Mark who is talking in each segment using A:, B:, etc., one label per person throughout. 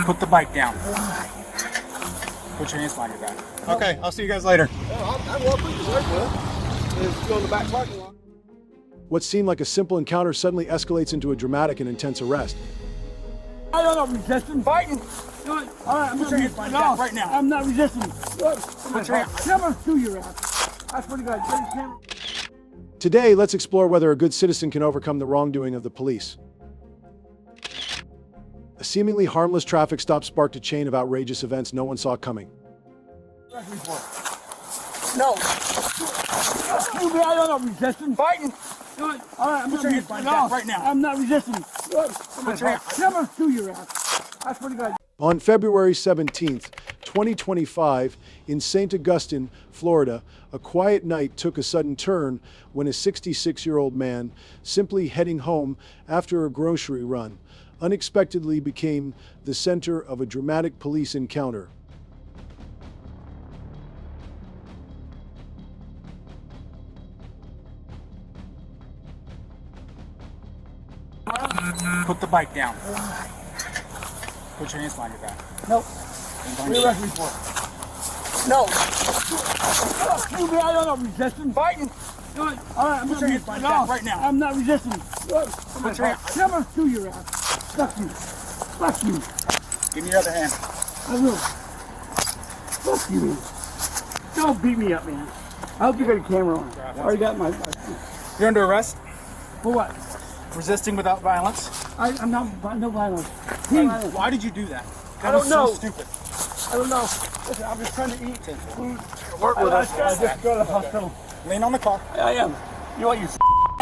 A: Put the bike down. Put your hands behind your back. Okay, I'll see you guys later.
B: I'm welcome to work with. Let's go in the back parking lot.
C: What seemed like a simple encounter suddenly escalates into a dramatic and intense arrest.
B: I don't know, resisting. Fighting. All right, I'm
A: Put your hands behind your back right now.
B: I'm not resisting.
A: Put your hands.
B: Never sue your ass. That's pretty good.
C: Today, let's explore whether a good citizen can overcome the wrongdoing of the police. A seemingly harmless traffic stop sparked a chain of outrageous events no one saw coming.
B: No. Excuse me, I don't know, resisting. Fighting. All right, I'm
A: Put your hands behind your back right now.
B: I'm not resisting.
A: Put your hands.
B: Never sue your ass. That's pretty good.
C: On February 17th, 2025, in St. Augustine, Florida, a quiet night took a sudden turn when a 66-year-old man, simply heading home after a grocery run, unexpectedly became the center of a dramatic police encounter.
A: Put the bike down. Put your hands behind your back.
B: No. Arrest me for it. No. Excuse me, I don't know, resisting. Fighting. All right, I'm
A: Put your hands behind your back right now.
B: I'm not resisting.
A: Put your hands.
B: Never sue your ass. Fuck you. Fuck you.
A: Give me your other hand.
B: I will. Fuck you. Don't beat me up, man. I hope you got a camera on. I already got my...
A: You're under arrest.
B: For what?
A: Resisting without violence.
B: I'm not... No violence.
A: Why did you do that?
B: I don't know.
A: So stupid.
B: I don't know. Listen, I'm just trying to eat food.
A: Work with us.
B: I just go to the hospital.
A: Lean on the car.
B: I am. You know what? You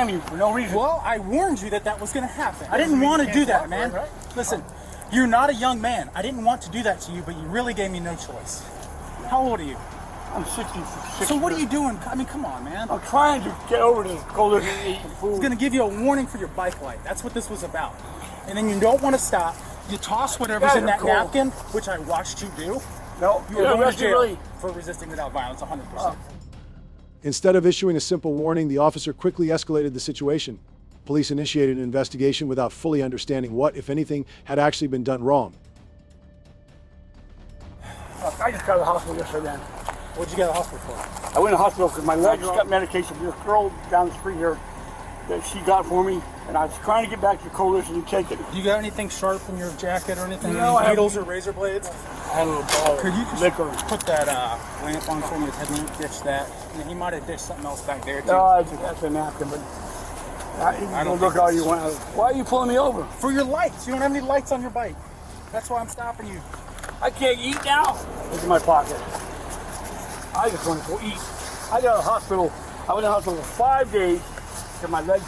B: me for no reason.
A: Well, I warned you that that was going to happen. I didn't want to do that, man. Listen, you're not a young man. I didn't want to do that to you, but you really gave me no choice. How old are you?
B: I'm 66.
A: So what are you doing? I mean, come on, man.
B: I'm trying to get over this cold and eat
A: It's
B: food.
A: going to give you a warning for your bike light. That's what this was about. And then you don't want to stop. You toss whatever's in that napkin, which I watched you do.
B: No,
A: You are going to jail for resisting without violence, 100%.
C: Instead of issuing a simple warning, the officer quickly escalated the situation. Police initiated an investigation without fully understanding what, if anything, had actually been done wrong.
B: I just got to the hospital yesterday.
A: What'd you get to the hospital for?
B: I went to the hospital because my leg just got medication. This girl down the street here that she got for me, and I was trying to get back to the coalition and take it.
A: You got anything sharp in your jacket or anything?
B: No,
A: Any needles or razor blades?
B: I had a little ball.
A: Could you just
B: liquor.
A: put that lamp on for me, the headlamp, ditch that? And he might have ditched something else back there too.
B: No, that's a napkin, but I don't look all you want. Why are you pulling me over?
A: For your lights. You don't have any lights on your bike. That's why I'm stopping you.
B: I can't eat now. Look in my pocket. I just want to go eat. I got a hospital. I went to the hospital for 5 days because my leg.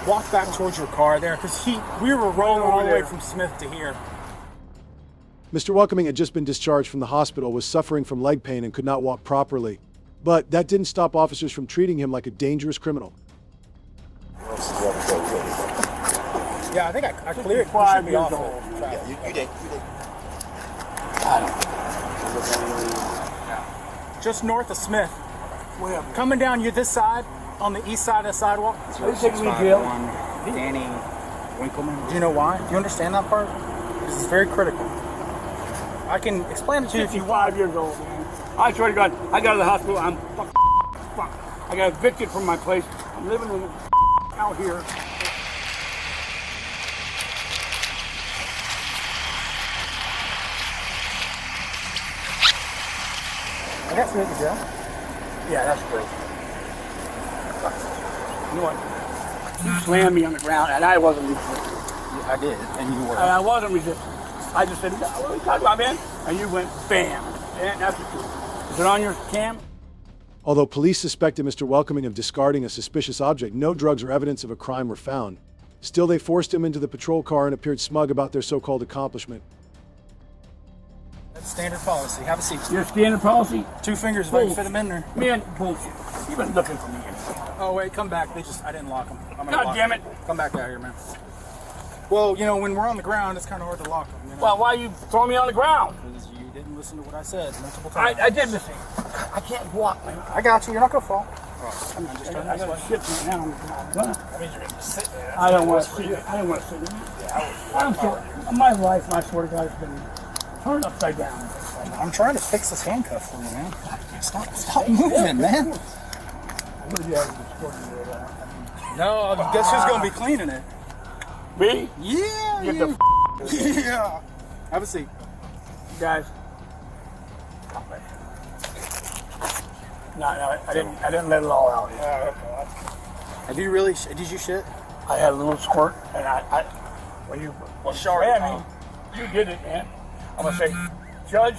A: Walk back towards your car there, because we were rolling all the way from Smith to here.
C: Mr. Welcoming had just been discharged from the hospital, was suffering from leg pain, and could not walk properly. But that didn't stop officers from treating him like a dangerous criminal.
A: Yeah, I think I cleared.
B: 5 years old.
D: Yeah, you did.
B: I don't
A: Just north of Smith.
B: Whatever.
A: Coming down you this side, on the east side of the sidewalk.
B: Are you taking me to jail?
A: Danny Winkleman. Do you know why? Do you understand that part? This is very critical. I can explain it to you if you want.
B: 5 years old, man. I swear to God, I got to the hospital. I'm fuck. I got evicted from my place. I'm living in out here.
A: I got to jail.
B: Yeah, that's great. You know what? You slammed me on the ground, and I wasn't resisting.
A: I did, and you were.
B: And I wasn't resisting. I just said, "What are you talking about, man?" And you went, bam. And that's what you did. Is it on your cam?
C: Although police suspected Mr. Welcoming of discarding a suspicious object, no drugs or evidence of a crime were found. Still, they forced him into the patrol car and appeared smug about their so-called accomplishment.
A: That's standard policy. Have a seat.
B: Your standard policy?
A: 2 fingers if I can fit them in there.
B: Man, bullshit. You've been looking for me.
A: Oh wait, come back. I didn't lock them.
B: God damn it.
A: Come back out here, man. Well, you know, when we're on the ground, it's kind of hard to lock them. You know?
B: Well, why you throwing me on the ground?
A: Because you didn't listen to what I said multiple times.
B: I did listen. I can't walk, man.
A: I got you. You're not gonna fall.
B: I got shit right now. I don't want to see it. I don't want to see it. My life, I swear to God, has been turned upside down.
A: I'm trying to fix this handcuff for you, man. Stop moving, man. No, guess who's gonna be cleaning it?
B: Me?
A: Yeah.
B: Get the
A: yeah. Have a seat,
B: guys. No, I didn't let it all out yet.
A: Have you really? Did you shit?
B: I had a little squirt, and when you ran me, you did it, man. I'm gonna say, Judge,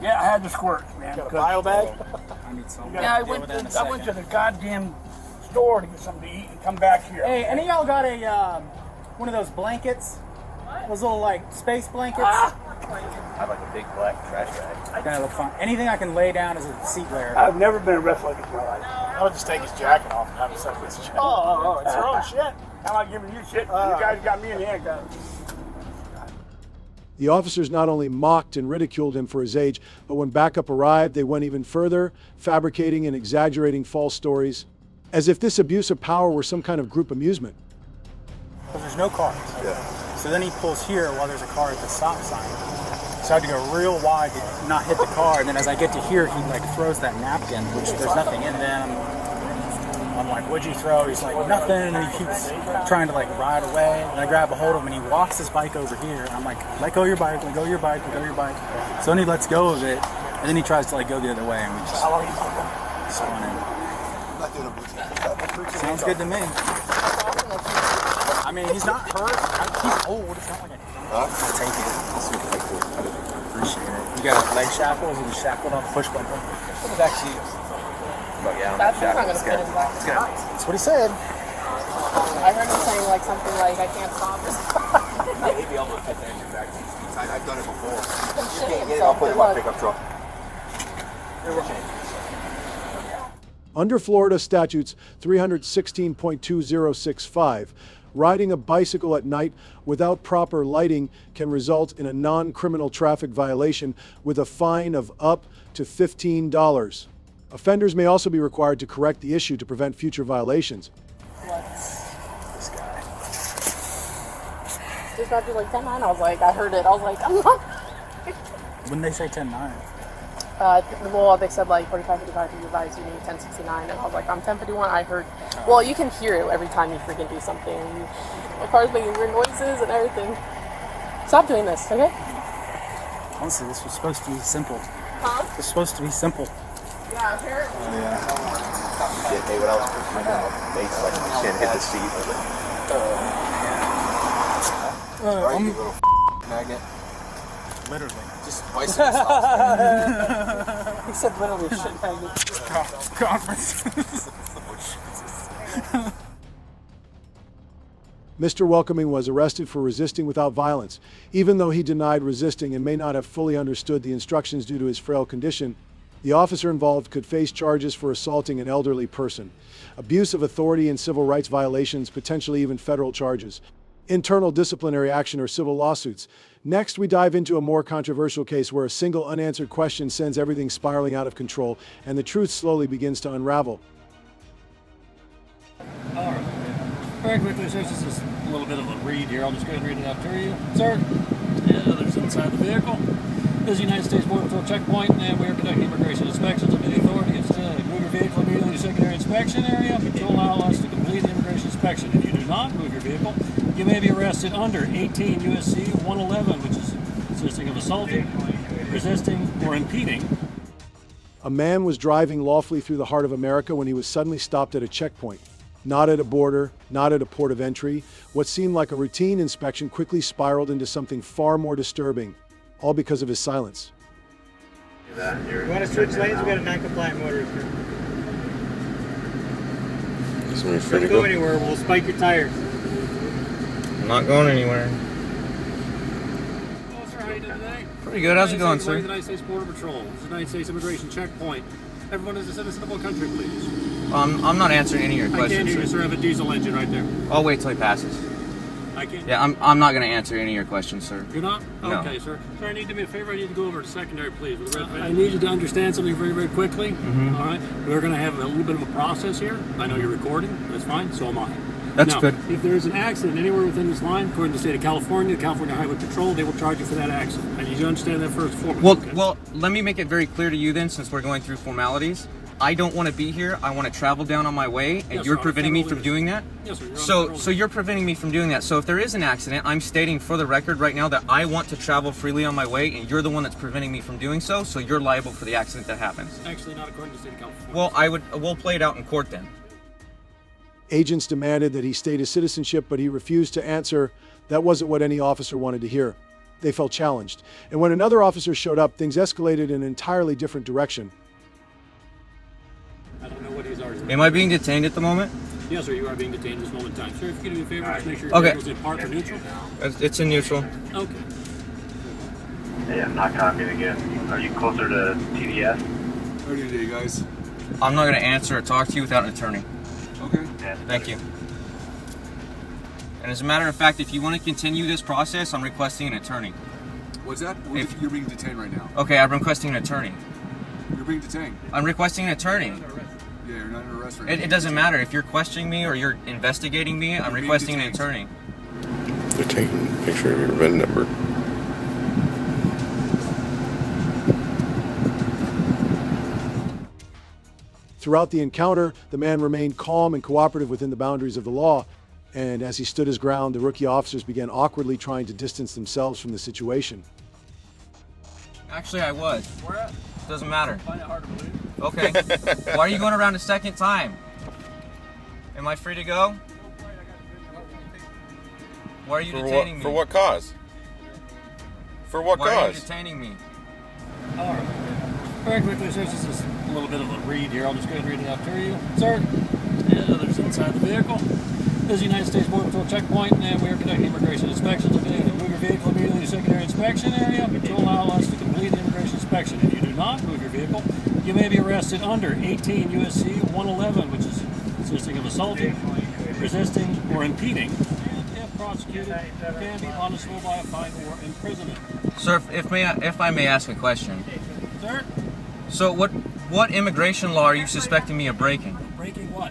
B: yeah, I had the squirt, man.
A: Got a bio bag? I need some.
B: Yeah, I went to the goddamn store to get something to eat and come back here.
A: Hey, any of y'all got a one of those blankets? Those little like space blankets?
D: I have like a big black trash bag.
A: Kind of look fun. Anything I can lay down as a seat layer.
B: I've never been arrested like this in my life.
E: I'll just take his jacket off and have him suck his shit.
A: Oh, it's your own shit.
B: I'm not giving you shit. You guys got me in the handcuffs.
C: The officers not only mocked and ridiculed him for his age, but when backup arrived, they went even further, fabricating and exaggerating false stories, as if this abuse of power were some kind of group amusement.
A: Because there's no cars. Yeah. So then he pulls here while there's a car at the stop sign. So I had to go real wide to not hit the car. And then as I get to here, he like throws that napkin, which there's nothing in them. I'm like, what'd you throw? He's like, nothing. And he keeps trying to like ride away. And I grab a hold of him and he walks his bike over here. And I'm like, let go of your bike, let go of your bike, let go of your bike. So then he lets go of it. And then he tries to like go the other way. And we just spun in. Sounds good to me. I mean, he's not hurt. He's old. It's not like I'll take it. Appreciate it. You got leg shackles? Or just shackled on the push button?
D: It's actually. But yeah,
F: That's not going to fit his back.
A: That's what he said.
F: I heard him saying like something like, I can't stop or something.
D: He'd be able to fit that in your back. I've done it before.
F: You
D: can't get it, I'll put it in my pickup truck.
C: Under Florida statutes 316.2065, riding a bicycle at night without proper lighting can result in a non-criminal traffic violation with a fine of up to $15. Offenders may also be required to correct the issue to prevent future violations.
A: This guy.
F: Just got to like 10-9. I was like, I heard it. I was like, I'm not.
A: When they say 10-9?
F: Well, they said like 45, 55, you advise you need 1069, and I was like, I'm 1051. I heard, well, you can hear it every time you freaking do something. The car's making weird noises and everything. Stop doing this, okay?
A: Honestly, this was supposed to be simple.
F: Huh?
A: This was supposed to be simple.
F: Yeah, apparently.
D: Shit, hey, what else? Face like you can't hit the seat.
A: I'm
D: You little magnet.
A: literally.
D: Just bicycle stop.
F: He said literally shit magnet.
A: Conference.
C: Mr. Welcoming was arrested for resisting without violence. Even though he denied resisting and may not have fully understood the instructions due to his frail condition, the officer involved could face charges for assaulting an elderly person, abuse of authority and civil rights violations, potentially even federal charges, internal disciplinary action, or civil lawsuits. Next, we dive into a more controversial case where a single unanswered question sends everything spiraling out of control and the truth slowly begins to unravel.
G: All right. Very quickly, sir, this is a little bit of a read here. I'll just go ahead and read it out to you. Sir, and others inside the vehicle. This is the United States Border Patrol checkpoint, and we are conducting immigration inspections under the authority of move your vehicle immediately to secondary inspection area. Patrol now allows us to complete the immigration inspection. If you do not move your vehicle, you may be arrested under 18 U.S.C. 111, which is consisting of assaulting, resisting, or impeding.
C: A man was driving lawfully through the heart of America when he was suddenly stopped at a checkpoint. Not at a border, not at a port of entry. What seemed like a routine inspection quickly spiraled into something far more disturbing, all because of his silence.
H: You want to switch lanes? We got a non-compliant motorist here. Don't go anywhere. We'll spike your tires.
I: I'm not going anywhere.
G: Hello, sir. How are you doing today?
I: Pretty good. How's it going, sir?
G: The United States Border Patrol. This is the United States Immigration Checkpoint. Everyone is a citizen of our country, please.
I: I'm not answering any of your
G: I can't
I: questions,
G: hear you, sir. I have a diesel engine right there.
I: I'll wait till he passes.
G: I can't.
I: Yeah, I'm not going to answer any of your questions, sir.
G: You're not?
I: No.
G: Okay, sir. Sir, I need to do me a favor. I need to go over to secondary, please. I need you to understand something very, very quickly. All right? We're going to have a little bit of a process here. I know you're recording. That's fine. So am I.
I: That's
G: now,
I: good.
G: If there is an accident anywhere within this line, according to the state of California, the California Highway Patrol, they will charge you for that accident. I need you to understand that first and foremost.
I: Well,
G: okay?
I: well, let me make it very clear to you then, since we're going through formalities. I don't want to be here. I want to travel down on my way, and
G: Yes,
I: you're
G: sir,
I: preventing me from doing that?
G: Yes, sir.
I: So you're preventing me from doing that. So if there is an accident, I'm stating for the record right now that I want to travel freely on my way, and you're the one that's preventing me from doing so, so you're liable for the accident that happens.
G: Actually, not according to the state of California.
I: Well, we'll play it out in court then.
C: Agents demanded that he state his citizenship, but he refused to answer. That wasn't what any officer wanted to hear. They felt challenged. And when another officer showed up, things escalated in an entirely different direction.
G: I don't know what he's arguing.
I: Am I being detained at the moment?
G: Yes, sir, you are being detained at this moment in time. Sir, if you could do me a favor, just make sure your
I: Okay.
G: vehicle's in park or neutral.
I: It's in neutral.
G: Okay.
H: Hey, I'm not copying again. Are you closer to TDS?
J: How are you today, guys?
I: I'm not going to answer or talk to you without an attorney.
J: Okay.
I: Thank you. And as a matter of fact, if you want to continue this process, I'm requesting an attorney.
J: What's that?
I: If-
J: You're being detained right now.
I: Okay, I'm requesting an attorney.
J: You're being detained.
I: I'm requesting an attorney.
J: Yeah, you're not under arrest right now.
I: It doesn't matter. If you're questioning me or you're investigating me, I'm
J: being
I: requesting an
J: detained.
I: attorney.
K: They're taking a picture of your VIN number.
C: Throughout the encounter, the man remained calm and cooperative within the boundaries of the law. And as he stood his ground, the rookie officers began awkwardly trying to distance themselves from the situation.
I: Actually, I was.
G: Where at?
I: Doesn't matter.
G: Find it hard to believe.
I: Okay. Why are you going around a second time? Am I free to go? Why are you detaining me?
K: For what cause? For what
I: Why are you
K: cause?
I: detaining me?
G: All right. Very quickly, sir, this is a little bit of a read here. I'll just go ahead and read it out to you. Sir, and others inside the vehicle. This is the United States Border Patrol checkpoint, and we are conducting immigration inspections. If you move your vehicle immediately to the secondary inspection area to allow us to complete the immigration inspection. If you do not move your vehicle, you may be arrested under 18 U.S.C. 111, which is consisting of assaulting, resisting, or impeding. And if prosecuted, can be punishable by a fine or imprisonment.
I: Sir, if I may ask a question.
G: Sir,
I: So what immigration law are you suspecting me of breaking?
G: breaking what?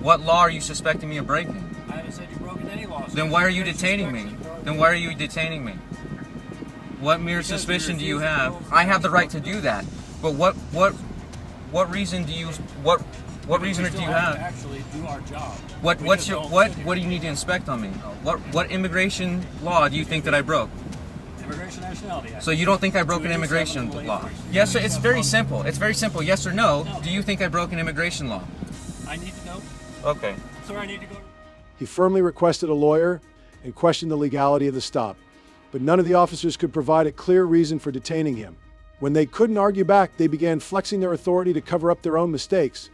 I: What law are you suspecting me of breaking?
G: I haven't said you've broken any laws.
I: Then why are you detaining me? Then why are you detaining me? What mere suspicion do you have? I have the right to do that. But what reason do you what reason do you have?
G: Actually do our job.
I: What do you need to inspect on me? What immigration law do you think that I broke?
G: Immigration nationality act.
I: So you don't think I broke an immigration law? Yes, sir. It's very simple. It's very simple. Yes or no. Do you think I broke an immigration law?
G: I need to know.
I: Okay.
G: Sir, I need to go.
C: He firmly requested a lawyer and questioned the legality of the stop. But none of the officers could provide a clear reason for detaining him. When they couldn't argue back, they began flexing their authority to cover up their own mistakes.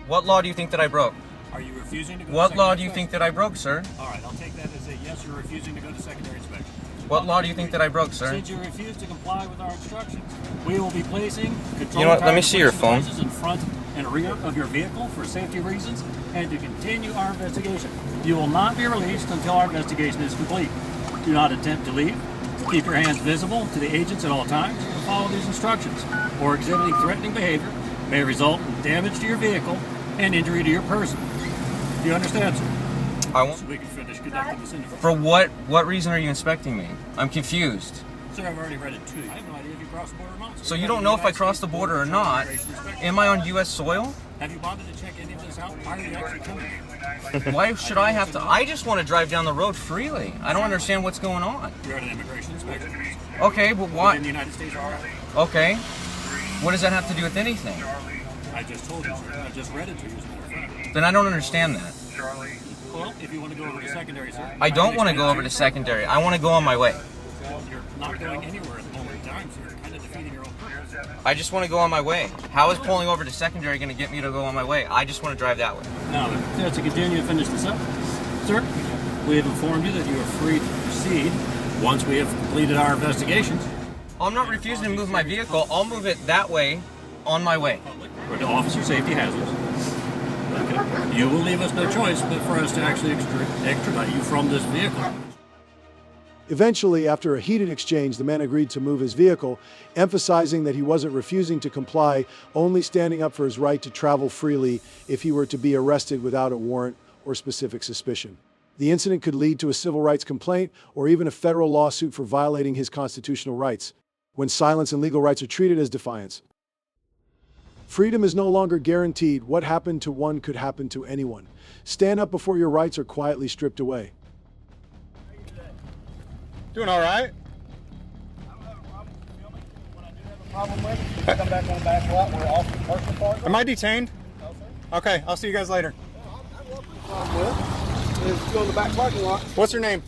I: What law do you think that I broke?
G: Are you refusing to go
I: What
G: to
I: law
G: secondary
I: do you think
G: inspection?
I: that I broke, sir?
G: All right, I'll take that as a yes, you're refusing to go to secondary inspection.
I: What law do you think that I broke, sir?
G: Since you refuse to comply with our instructions, we will be placing control
I: You know what, let me see your phone.
G: devices in front and rear of your vehicle for safety reasons and to continue our investigation. You will not be released until our investigation is complete. Do not attempt to leave. Keep your hands visible to the agents at all times and follow these instructions, or exhibiting threatening behavior may result in damage to your vehicle and injury to your person. Do you understand, sir?
I: I won't.
G: So we can finish conducting this interview.
I: For what reason are you inspecting me? I'm confused.
G: Sir, I've already read it to you. I have no idea if you crossed the border or not.
I: So you don't know if I crossed the border or not. Am I on U.S. soil?
G: Have you bothered to check any of this out? Why are you actually coming?
I: Why should I have to? I just want to drive down the road freely. I don't understand what's going on.
G: You're at an immigration inspection.
I: Okay, but why?
G: In the United States of America.
I: Okay. What does that have to do with anything?
G: I just told you, sir. I just read it to you, as a matter of fact.
I: Then I don't understand that.
G: Well, if you want to go over to secondary, sir.
I: I don't want to go over to secondary. I want to go on my way.
G: You're not going anywhere at the moment in time, so you're kind of defeating your own purpose.
I: I just want to go on my way. How is pulling over to secondary going to get me to go on my way? I just want to drive that way.
G: Now, to continue to finish this up, sir, we have informed you that you are free to proceed once we have completed our investigations.
I: I'm not refusing to move my vehicle. I'll move it that way on my way.
G: Or to officer safety hazards. Okay. you will leave us no choice but for us to actually extradite you from this vehicle.
C: Eventually, after a heated exchange, the man agreed to move his vehicle, emphasizing that he wasn't refusing to comply, only standing up for his right to travel freely if he were to be arrested without a warrant or specific suspicion. The incident could lead to a civil rights complaint or even a federal lawsuit for violating his constitutional rights, when silence and legal rights are treated as defiance. Freedom is no longer guaranteed. What happened to one could happen to anyone. Stand up before your rights are quietly stripped away.
A: Doing all right?
E: Come back on the back lot where all the personal cars are.
A: Am I detained?
E: No, sir.
A: Okay, I'll see you guys later.
E: Is go in the back parking lot.
A: What's your name?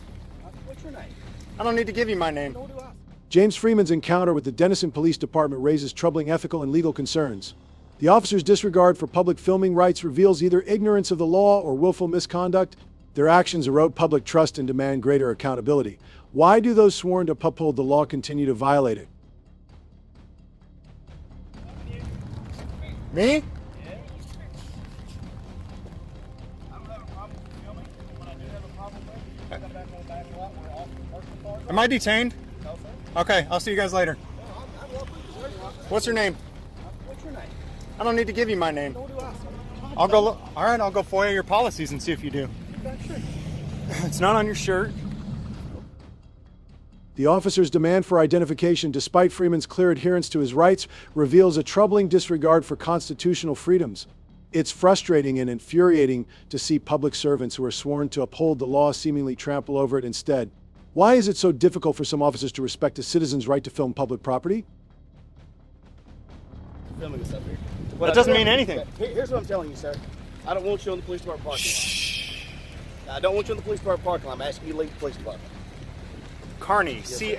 E: What's your name?
A: I don't need to give you my name.
C: James Freeman's encounter with the Denison Police Department raises troubling ethical and legal concerns. The officer's disregard for public filming rights reveals either ignorance of the law or willful misconduct. Their actions erode public trust and demand greater accountability. Why do those sworn to uphold the law continue to violate it?
A: Me? Am I detained?
E: No, sir.
A: Okay, I'll see you guys later. What's your name?
E: What's your name?
A: I don't need to give you my name.
E: Nor do I, sir.
A: I'll go look. All right, I'll go FOIA your policies and see if you do. It's not on your shirt.
C: The officer's demand for identification, despite Freeman's clear adherence to his rights, reveals a troubling disregard for constitutional freedoms. It's frustrating and infuriating to see public servants who are sworn to uphold the law seemingly trample over it instead. Why is it so difficult for some officers to respect a citizen's right to film public property?
E: Filming this up here.
A: That doesn't mean anything.
E: Here's what I'm telling you, sir. I don't want you on the police department parking lot. I don't want you on the police department parking lot. I'm asking you to leave the police department.
A: Carney, C-A-R-N-E-Y.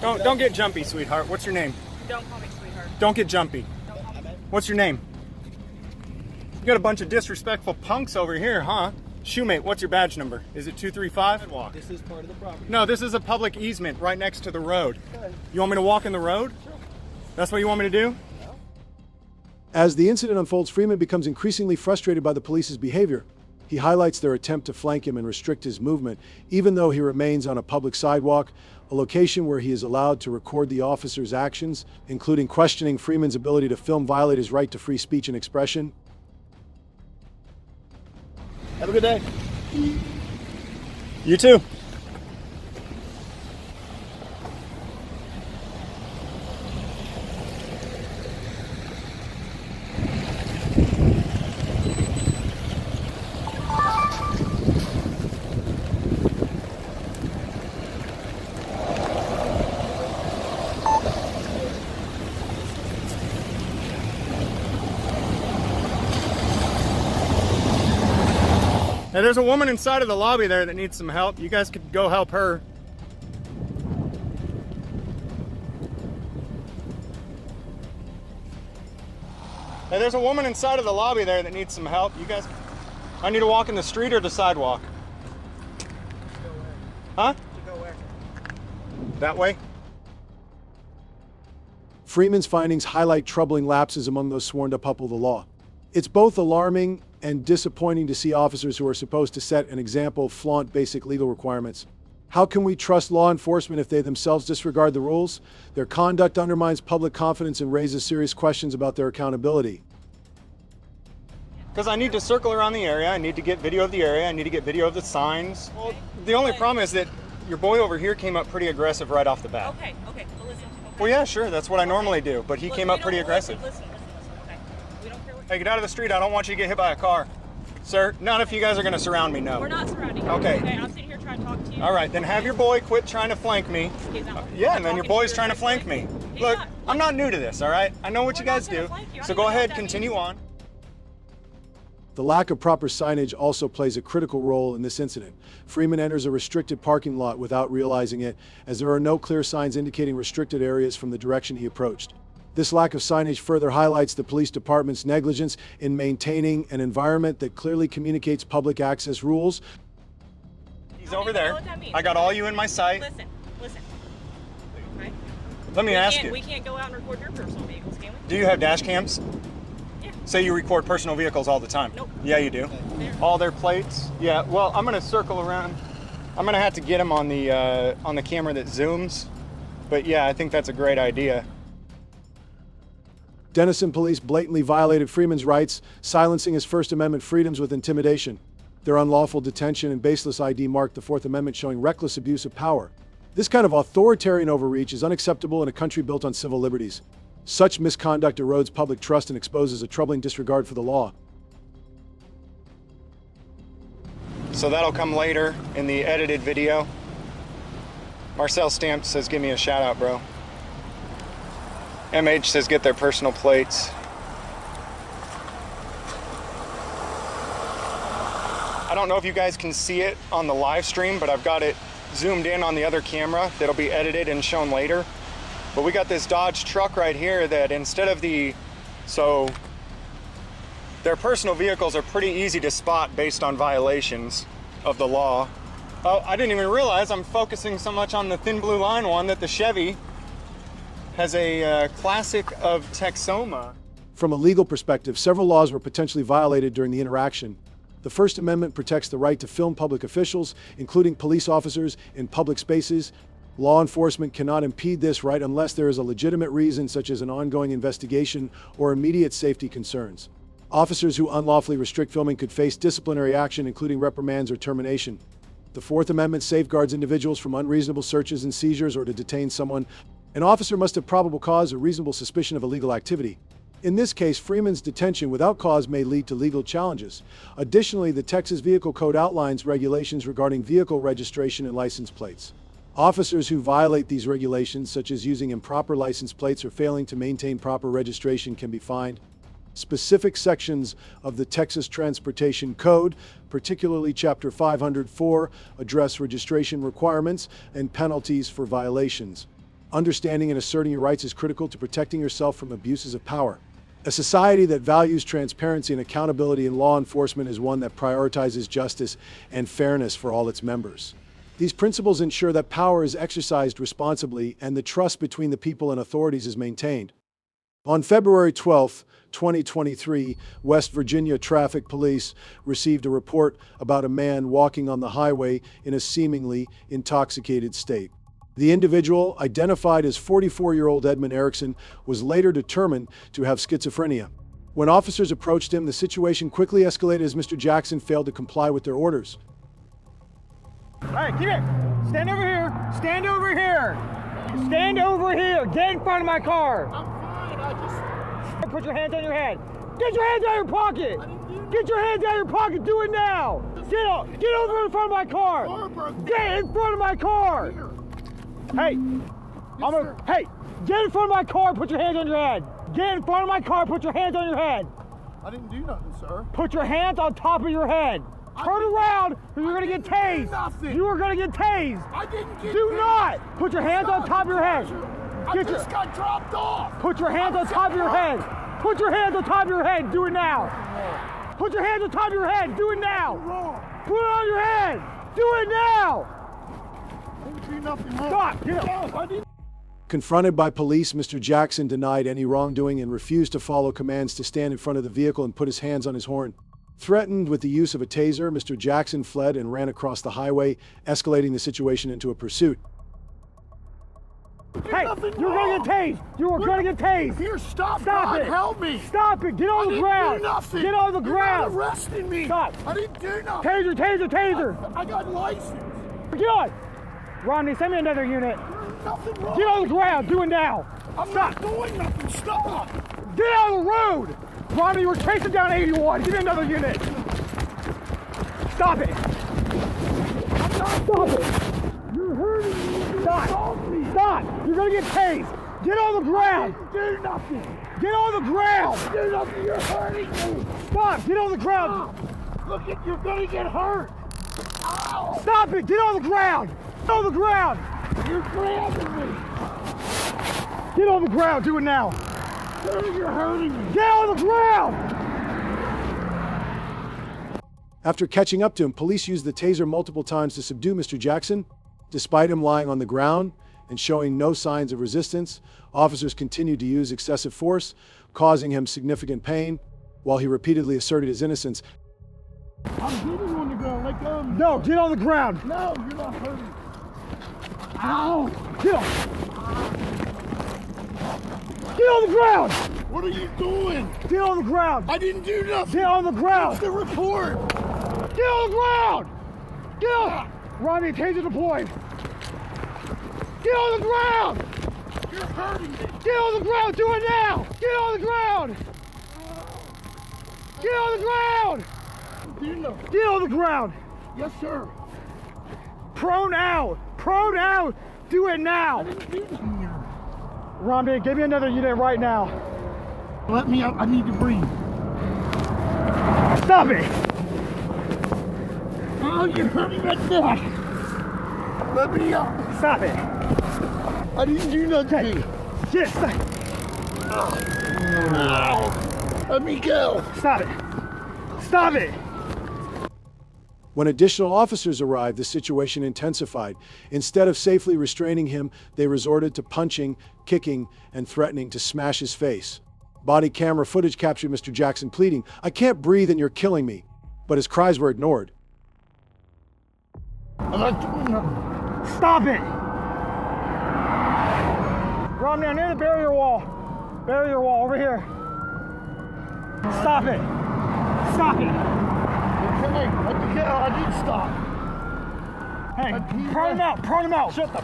A: Don't get jumpy, sweetheart. What's your name?
F: Don't call me sweetheart.
A: Don't get jumpy. What's your name? You got a bunch of disrespectful punks over here, huh? Shoemate, what's your badge number? Is it 235? Walk.
E: This is part of the property.
A: No, this is a public easement right next to the road.
E: Okay.
A: You want me to walk in the road?
E: Sure.
A: That's what you want me to do?
E: No.
C: As the incident unfolds, Freeman becomes increasingly frustrated by the police's behavior. He highlights their attempt to flank him and restrict his movement, even though he remains on a public sidewalk, a location where he is allowed to record the officer's actions, including questioning Freeman's ability to film violate his right to free speech and expression.
E: Have a good day.
A: You too. Hey, there's a woman inside of the lobby there that needs some help. You guys could go help her. Hey, there's a woman inside of the lobby there that needs some help. You guys, I need to walk in the street or the sidewalk? Huh?
E: To go where?
A: That way?
C: Freeman's findings highlight troubling lapses among those sworn to uphold the law. It's both alarming and disappointing to see officers who are supposed to set an example flaunt basic legal requirements. How can we trust law enforcement if they themselves disregard the rules? Their conduct undermines public confidence and raises serious questions about their accountability.
A: Because I need to circle around the area, I need to get video of the area, I need to get video of the signs. Well, the only problem is that your boy over here came up pretty aggressive right off the bat.
F: Okay, well listen. Okay.
A: Well, yeah, sure, that's what I normally do, but he came up pretty aggressive.
F: Listen, okay. We don't care what.
A: Hey, get out of the street, I don't want you to get hit by a car. Sir, not if you guys are going to surround me, no.
F: We're not surrounding you.
A: Okay.
F: Okay, I'm sitting here trying to talk to you.
A: All right, then have your boy quit trying to flank me.
F: He's not.
A: Yeah, and then your boy's trying to flank me. Look, I'm not new to this, all right? I know what you guys do, so go ahead, continue on.
C: The lack of proper signage also plays a critical role in this incident. Freeman enters a restricted parking lot without realizing it, as there are no clear signs indicating restricted areas from the direction he approached. This lack of signage further highlights the police department's negligence in maintaining an environment that clearly communicates public access rules.
A: He's over there. I got all you in my sight.
F: Listen. Okay.
A: Let me ask you.
F: We can't go out and record your personal vehicles, can we?
A: Do you have dash cams?
F: Yeah.
A: So you record personal vehicles all the time?
B: Nope.
A: Yeah, you do. All their plates? Yeah. Well, I'm gonna circle around. I'm gonna have to get them on the camera that zooms. But yeah, I think that's a great idea.
C: Denison police blatantly violated Freeman's rights, silencing his First Amendment freedoms with intimidation. Their unlawful detention and baseless ID marked the Fourth Amendment, showing reckless abuse of power. This kind of authoritarian overreach is unacceptable in a country built on civil liberties. Such misconduct erodes public trust and exposes a troubling disregard for the law. So that'll come later in the edited video. Marcel Stamp says, give me a shout out, bro. MH says, get their personal plates. I don't know if you guys can see it on the live stream, but I've got it zoomed in on the other camera that'll be edited and shown later. But we got this Dodge truck right here that instead of so their personal vehicles are pretty easy to spot based on violations of the law. Oh, I didn't even realize I'm focusing so much on the thin blue line one that the Chevy has a classic of Texoma. From a legal perspective, several laws were potentially violated during the interaction. The First Amendment protects the right to film public officials, including police officers, in public spaces. Law enforcement cannot impede this right unless there is a legitimate reason, such as an ongoing investigation or immediate safety concerns. Officers who unlawfully restrict filming could face disciplinary action, including reprimands or termination. The Fourth Amendment safeguards individuals from unreasonable searches and seizures or to detain someone. An officer must have probable cause or reasonable suspicion of illegal activity. In this case, Freeman's detention without cause may lead to legal challenges. Additionally, the Texas Vehicle Code outlines regulations regarding vehicle registration and license plates. Officers who violate these regulations, such as using improper license plates or failing to maintain proper registration, can be fined. Specific sections of the Texas Transportation Code, particularly Chapter 504, address registration requirements and penalties for violations. Understanding and asserting your rights is critical to protecting yourself from abuses of power. A society that values transparency and accountability in law enforcement is one that prioritizes justice and fairness for all its members. These principles ensure that power is exercised responsibly and the trust between the people and authorities is maintained. On February 12, 2023, West Virginia Traffic Police received a report about a man walking on the highway in a seemingly intoxicated state. The individual, identified as 44-year-old Edmund Erickson, was later determined to have schizophrenia. When officers approached him, the situation quickly escalated as Mr. Jackson failed to comply with their orders.
B: All right, keep it. Stand over here. Stand over here. Stand over here. Get in front of my car. I'm fine. I just... Put your hands on your head. Get your hands out of your pocket. Get your hands out of your pocket. Do it now. Get over in front of my car. Get in front of my car. Hey, hey, get in front of my car, put your hands on your head. Get in front of my car, put your hands on your head.
E: I didn't do nothing, sir.
B: Put your hands on top of your head. Turn around, or you're gonna get tased. You are gonna get tased.
E: I didn't get
B: Do not put your hands on top of your head.
E: I just got dropped off.
B: Put your hands on top of your head. Put your hands on top of your head. Do it now. Put your hands on top of your head. Do it now. Put it on your head. Do it now. Stop! Get up!
C: Confronted by police, Mr. Jackson denied any wrongdoing and refused to follow commands to stand in front of the vehicle and put his hands on his horn. Threatened with the use of a taser, Mr. Jackson fled and ran across the highway, escalating the situation into a pursuit.
B: Hey, you're gonna get tased! You are gonna get tased!
E: Here, stop!
B: Stop it!
E: Help me!
B: Stop it! Get on the ground!
E: Nothing.
B: Get on the ground!
E: You're not arresting me!
B: Stop!
E: I didn't do nothing!
B: Taser! Taser! Taser!
E: I got license!
B: Get on! Romney, send me another unit.
E: There's nothing wrong.
B: Get on the ground. Do it now.
E: I'm
B: Stop.
E: not doing nothing. Stop.
B: Get out of the road. Romney, we're chasing down 81. Give me another unit. Stop it. Stop it.
E: You're hurting me.
B: Stop. Stop. You're going to get tased. Get on the ground.
E: Do nothing.
B: Get on the ground.
E: Do nothing. You're hurting me.
B: Stop. Get on the ground.
E: Look, you're going to get hurt. Ow.
B: Stop it. Get on the ground. Get on the ground.
E: You're grabbing me.
B: Get on the ground. Do it now.
E: You're hurting me.
B: Get on the ground.
C: After catching up to him, police used the taser multiple times to subdue Mr. Jackson. Despite him lying on the ground and showing no signs of resistance, officers continued to use excessive force, causing him significant pain. While he repeatedly asserted his innocence,
B: I'm getting on the ground, let go. No, get on the ground.
E: No, you're not hurting.
B: Ow! Get on. Get on the ground!
E: What are you doing?
B: Get on the ground!
E: I didn't do nothing.
B: Get on the ground!
E: What's the report?
B: Get on the ground! Get on! Ronnie, taser deployed. Get on the ground!
E: You're hurting me.
B: Get on the ground! Do it now! Get on the ground! Get on the ground! Get on the ground!
E: Yes, sir.
B: Prone out! Prone out! Do it now!
E: I didn't do nothing.
B: Romney, give me another unit right now.
E: Let me up. I need to breathe.
B: Stop it!
E: Oh, you're hurting my neck. Let me up.
B: Stop it!
E: I didn't do nothing.
B: Just stop.
E: Let me go.
B: Stop it! Stop it!
C: when additional officers arrived, the situation intensified. Instead of safely restraining him, they resorted to punching, kicking, and threatening to smash his face. Body camera footage captured Mr. Jackson pleading, "I can't breathe and you're killing me." But his cries were ignored.
B: Stop it! Romney, I'm near the barrier wall. Barrier wall, over here. Stop it! Stop it!
E: Okay, I did stop.
B: Hey, prone him out, prone him out! Shut the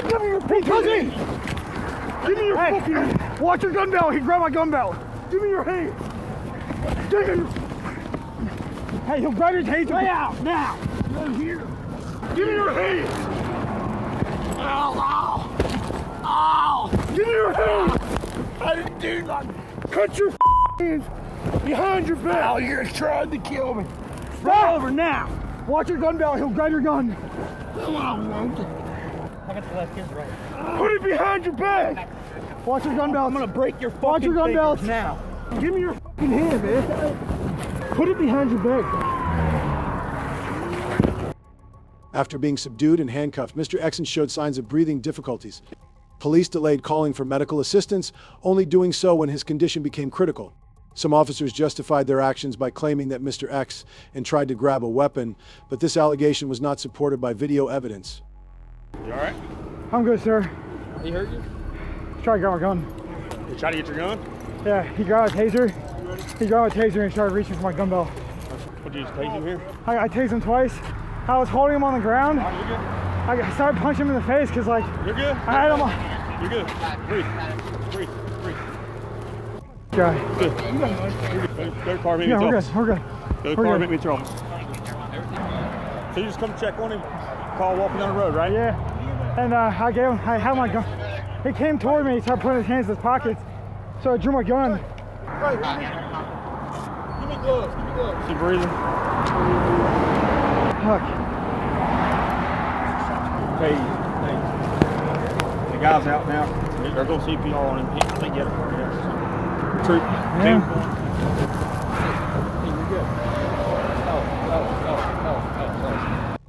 B: Give me your fucking Give me your fucking watch your gun belt! He grabbed my gun belt! Give me your hand! Give me your Hey, he'll grab your taser! Lay out, now!
E: Right here.
B: Give me your hand!
E: Ow, ow! Ow!
B: Give me your hand!
E: I didn't do nothing.
B: Cut your hands behind your back!
E: Ow, you're trying to kill me.
B: Stop over now! Watch your gun belt, he'll grab your gun.
E: No, I won't.
B: I got the left hand right. Put it behind your back! Watch your gun belt. I'm gonna break your fucking Watch your gun belt now. Give me your fucking hand, man. Put it behind your back.
C: After being subdued and handcuffed, Mr. Exon showed signs of breathing difficulties. Police delayed calling for medical assistance, only doing so when his condition became critical. Some officers justified their actions by claiming that Mr. X and tried to grab a weapon, but this allegation was not supported by video evidence.
L: You alright?
B: I'm good, sir.
L: He hurt you?
B: He's trying to grab my gun.
L: You trying to get your gun?
B: Yeah, he grabbed a taser. He grabbed a taser and started reaching for my gun belt.
L: What, did you just tase him here?
B: I tased him twice. I was holding him on the ground.
L: Alright, you're good.
B: I started punching him in the face because, like,
L: you're good.
B: I had him on.
L: You're good. Breathe. Breathe. Breathe.
B: Guy.
L: Good. You're good. Go to the car, meet me
B: Yeah,
L: at the
B: we're
L: office.
B: good. We're good.
L: Go to the
B: We're
L: car,
B: good.
L: meet me at the office. So you just come check on him, call walking down the road, right?
B: Yeah. And I had my gun. He came toward me, he started putting his hands in his pockets. So I drew my gun.
E: Right, give me gloves. Give me gloves.
L: Keep breathing.
B: Fuck.
L: Hey, the guy's out now. They're going CPR on him. They get it. Troop.
B: Yeah.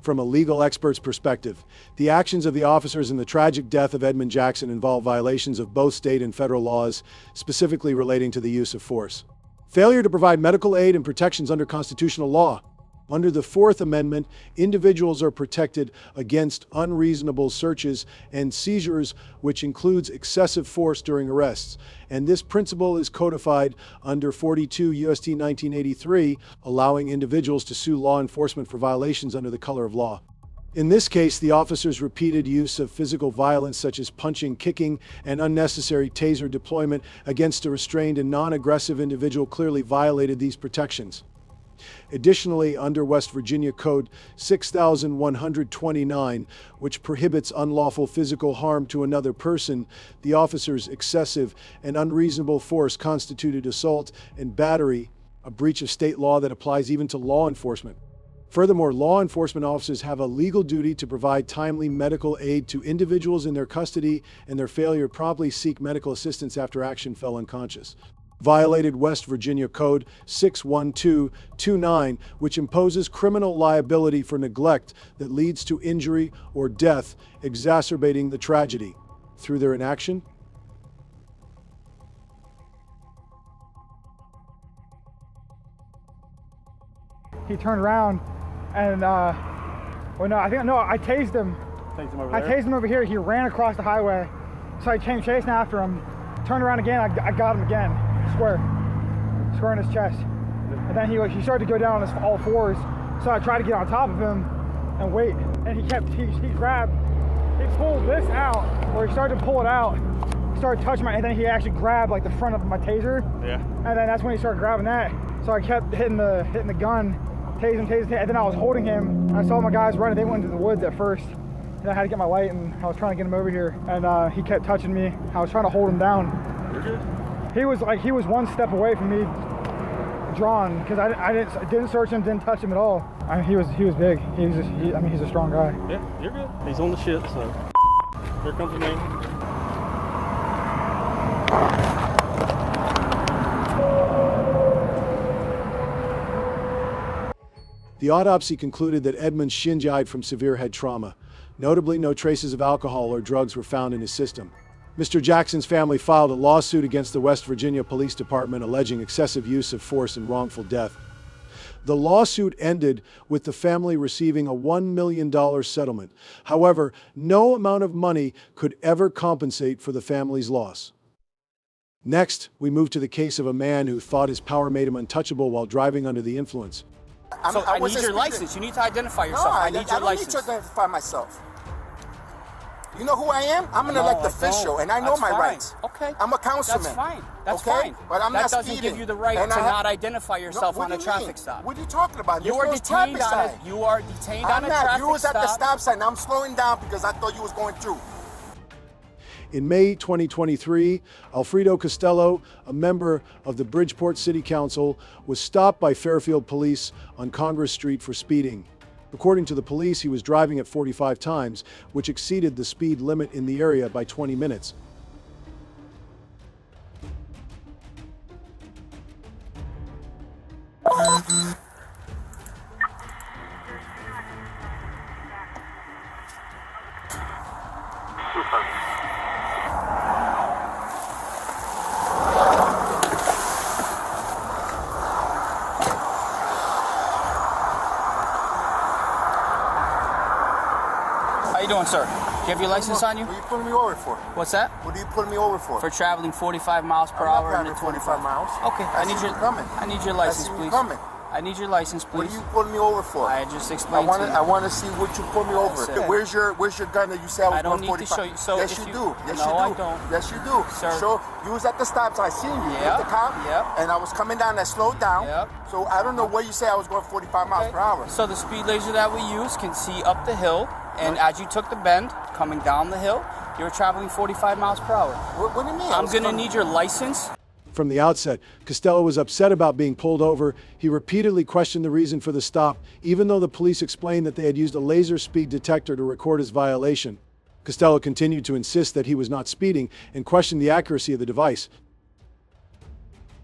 C: From a legal expert's perspective, the actions of the officers in the tragic death of Edmund Jackson involve violations of both state and federal laws, specifically relating to the use of force. Failure to provide medical aid and protections under constitutional law. Under the Fourth Amendment, individuals are protected against unreasonable searches and seizures, which includes excessive force during arrests. And this principle is codified under 42 U.S.C. 1983, allowing individuals to sue law enforcement for violations under the color of law. In this case, the officers' repeated use of physical violence such as punching, kicking, and unnecessary taser deployment against a restrained and non-aggressive individual clearly violated these protections. Additionally, under West Virginia Code 6129, which prohibits unlawful physical harm to another person, the officer's excessive and unreasonable force constituted assault and battery, a breach of state law that applies even to law enforcement. Furthermore, law enforcement officers have a legal duty to provide timely medical aid to individuals in their custody, and their failure to promptly seek medical assistance after action fell unconscious. Violated West Virginia Code 61229, which imposes criminal liability for neglect that leads to injury or death, exacerbating the tragedy. Through their inaction,
B: he turned around and, I tased him. I tased him over here. He ran across the highway. So I came chasing after him, turned around again. I got him again, square in his chest. And then he started to go down on his all fours. So I tried to get on top of him and wait. And he pulled this out, or he started to pull it out. Started touching and then he actually grabbed like the front of my taser. Yeah. And then that's when he started grabbing that. So I kept hitting the gun, tasing, and then I was holding him. I saw my guys running. They went into the woods at first. And I had to get my light, and I was trying to get him over here. And he kept touching me. I was trying to hold him down. You're good. He was one step away from me, drawn, because I didn't search him, didn't touch him at all. I mean, he was big. He's a strong guy.
L: Yeah, you're good. He's on the ship, so here comes the man.
C: The autopsy concluded that Edmund Shin died from severe head trauma. Notably, no traces of alcohol or drugs were found in his system. Mr. Jackson's family filed a lawsuit against the West Virginia Police Department alleging excessive use of force and wrongful death. The lawsuit ended with the family receiving a $1 million settlement. However, no amount of money could ever compensate for the family's loss. Next, we move to the case of a man who thought his power made him untouchable while driving under the influence.
M: So I need your license. You need to identify yourself.
N: No,
M: I need your license.
N: I don't need to identify myself. You know who I am? I'm an elected official, and I know my rights.
M: Okay.
N: I'm a councilman.
M: That's fine. That's
N: okay?
M: fine.
N: But I'm
M: that
N: not
M: doesn't
N: speeding.
M: give you the right to not identify yourself on a traffic stop.
N: What are you talking about?
M: You are detained on a You are detained on a traffic stop.
N: You was at the stop sign. I'm slowing down because I thought you was going through.
C: In May 2023, Alfredo Costello, a member of the Bridgeport City Council, was stopped by Fairfield police on Congress Street for speeding. According to the police, he was driving at 45 times, which exceeded the speed limit in the area by 20 minutes.
M: How you doing, sir? Do you have your license on you?
N: What are you pulling me over for?
M: What's that?
N: What are you pulling me over for?
M: For traveling 45 miles per hour
N: I'm
M: into
N: not traveling 45 miles.
M: Okay, I need your license, please. I need your license, please.
N: What are you pulling me over for?
M: I just explained to you.
N: I want to see what you pulled me over. Where's your gun that you said I was
M: don't
N: going
M: need
N: 45?
M: to show you. So
N: yes, you do. Yes,
M: no,
N: you do.
M: I don't.
N: Yes, you do.
M: Sir.
N: So you was at the stop sign. I seen you. Yep. With the cop.
M: Yep.
N: And I was coming down. I slowed down.
M: Yep.
N: So I don't know where you say I was going 45 miles per hour.
M: So the speed laser that we use can see up the hill, and as you took the bend, coming down the hill, you were traveling 45 miles per hour.
N: What do you mean?
M: I'm going to need your license.
C: From the outset, Costello was upset about being pulled over. He repeatedly questioned the reason for the stop, even though the police explained that they had used a laser speed detector to record his violation. Costello continued to insist that he was not speeding and questioned the accuracy of the device.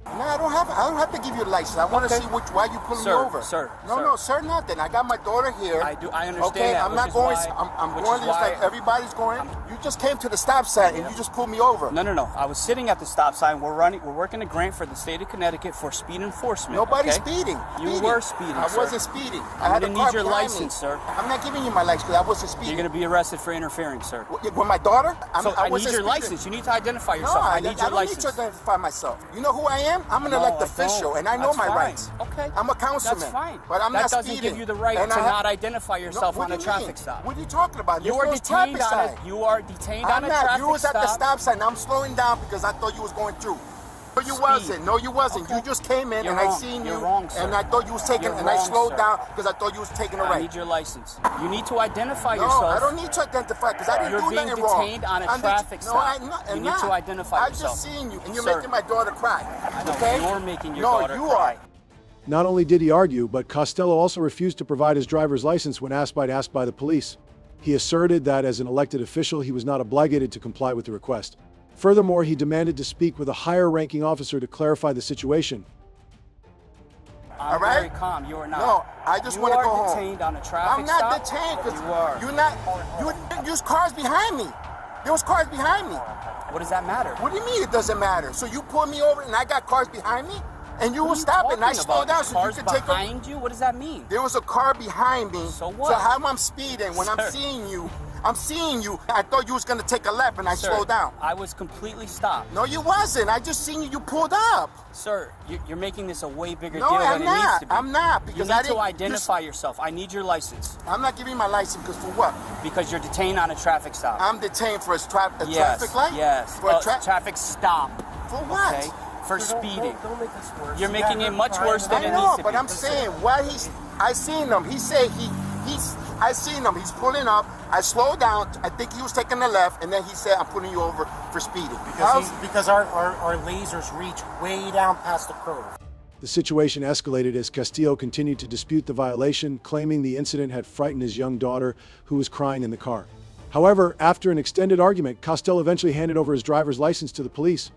N: No, I don't have to give you a license. I want to see why you pulling me over.
M: Sir,
N: No, sir, nothing. I got my daughter here.
M: I understand
N: okay,
M: that.
N: I'm not going. I'm going just like everybody's going. You just came to the stop sign and you just pulled me over.
M: No. I was sitting at the stop sign. We're working a grant for the state of Connecticut for speed enforcement.
N: Nobody's speeding.
M: You were speeding,
N: I
M: sir.
N: wasn't speeding.
M: I'm going to need your license, sir.
N: I'm not giving you my license because I wasn't speeding.
M: You're going to be arrested for interfering, sir.
N: With my daughter?
M: I need your license. You need to identify yourself. I need your license.
N: I don't need to identify myself. You know who I am? I'm an elected official, and I know my rights.
M: Okay.
N: I'm a councilman.
M: That's fine.
N: But I'm not speeding.
M: That doesn't give you the right to not identify yourself on a traffic stop.
N: What are you talking about?
M: You are detained on a traffic stop.
N: You was at the stop sign. I'm slowing down because I thought you was going through. No, you wasn't. No, you wasn't. Okay. You just came in and I seen you.
M: You're wrong, sir.
N: And I thought you was taking, I slowed down because I thought you was taking a right.
M: I need your license. You need to identify yourself.
N: No, I don't need to identify because I didn't do nothing wrong.
M: You're being detained on a traffic stop. You need to identify yourself.
N: I just seen you and you're making my daughter cry.
M: I know,
N: okay?
M: You're making your daughter cry.
N: No, you are.
C: Not only did he argue, but Costello also refused to provide his driver's license when asked by the police. He asserted that as an elected official, he was not obligated to comply with the request. Furthermore, he demanded to speak with a higher-ranking officer to clarify the situation.
M: I'm very calm. You are not.
N: No, I just want to go home.
M: You are detained on a traffic
N: I'm
M: stop.
N: not detained because
M: you are.
N: You're not. You use cars behind me. There was cars behind me.
M: What does that matter?
N: What do you mean it doesn't matter? So you pulled me over and I got cars behind me? And you were stopping, and I slowed down so you could take
M: behind you? What does that mean?
N: There was a car behind me.
M: So what?
N: So how I'm speeding, when I'm seeing you, I thought you was going to take a left, and I slowed down.
M: I was completely stopped.
N: No, you wasn't. I just seen you. You pulled up.
M: Sir, you're making this a way bigger deal than it needs to be.
N: I'm not. Because
M: you need to identify yourself. I need your license.
N: I'm not giving my license because for what?
M: Because you're detained on a traffic stop.
N: I'm detained for a traffic light?
M: Yes.
N: For a
M: traffic stop.
N: For what?
M: Okay. For speeding.
N: Don't make this worse.
M: You're making it much worse than it needs to be.
N: But I'm saying, I seen him. He said I seen him. He's pulling up. I slowed down. I think he was taking the left, and then he said, "I'm pulling you over for speeding."
O: Because our lasers reach way down past the curve.
C: The situation escalated as Castillo continued to dispute the violation, claiming the incident had frightened his young daughter, who was crying in the car. However, after an extended argument, Castillo eventually handed over his driver's license to the police.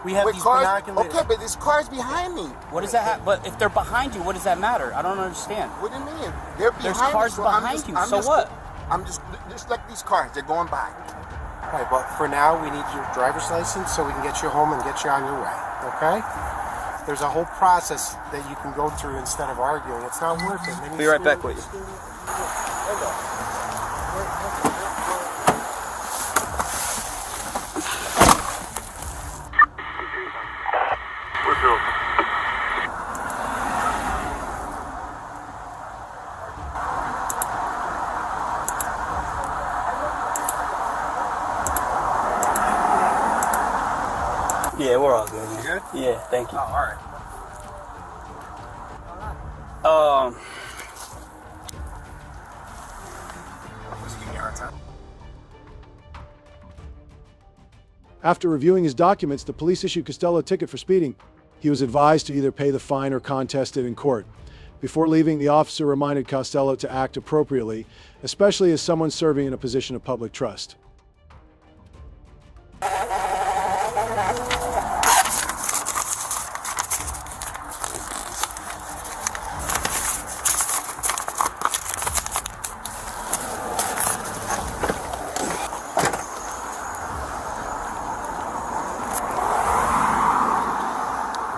O: We have these binoculars.
N: Okay, but there's cars behind me.
M: What does that have? But if they're behind you, what does that matter? I don't understand.
N: What do you mean? They're behind
M: There's cars behind you. So what?
N: I'm just like these cars. They're going by.
O: All right, but for now, we need your driver's license so we can get you home and get you on your way. Okay? There's a whole process that you can go through instead of arguing. It's not worth it.
M: Be right back with you. Yeah, we're all good.
O: You good?
M: Yeah, thank you.
O: Oh, all right.
C: After reviewing his documents, the police issued Castillo a ticket for speeding. He was advised to either pay the fine or contest it in court. Before leaving, the officer reminded Castillo to act appropriately, especially as someone serving in a position of public trust.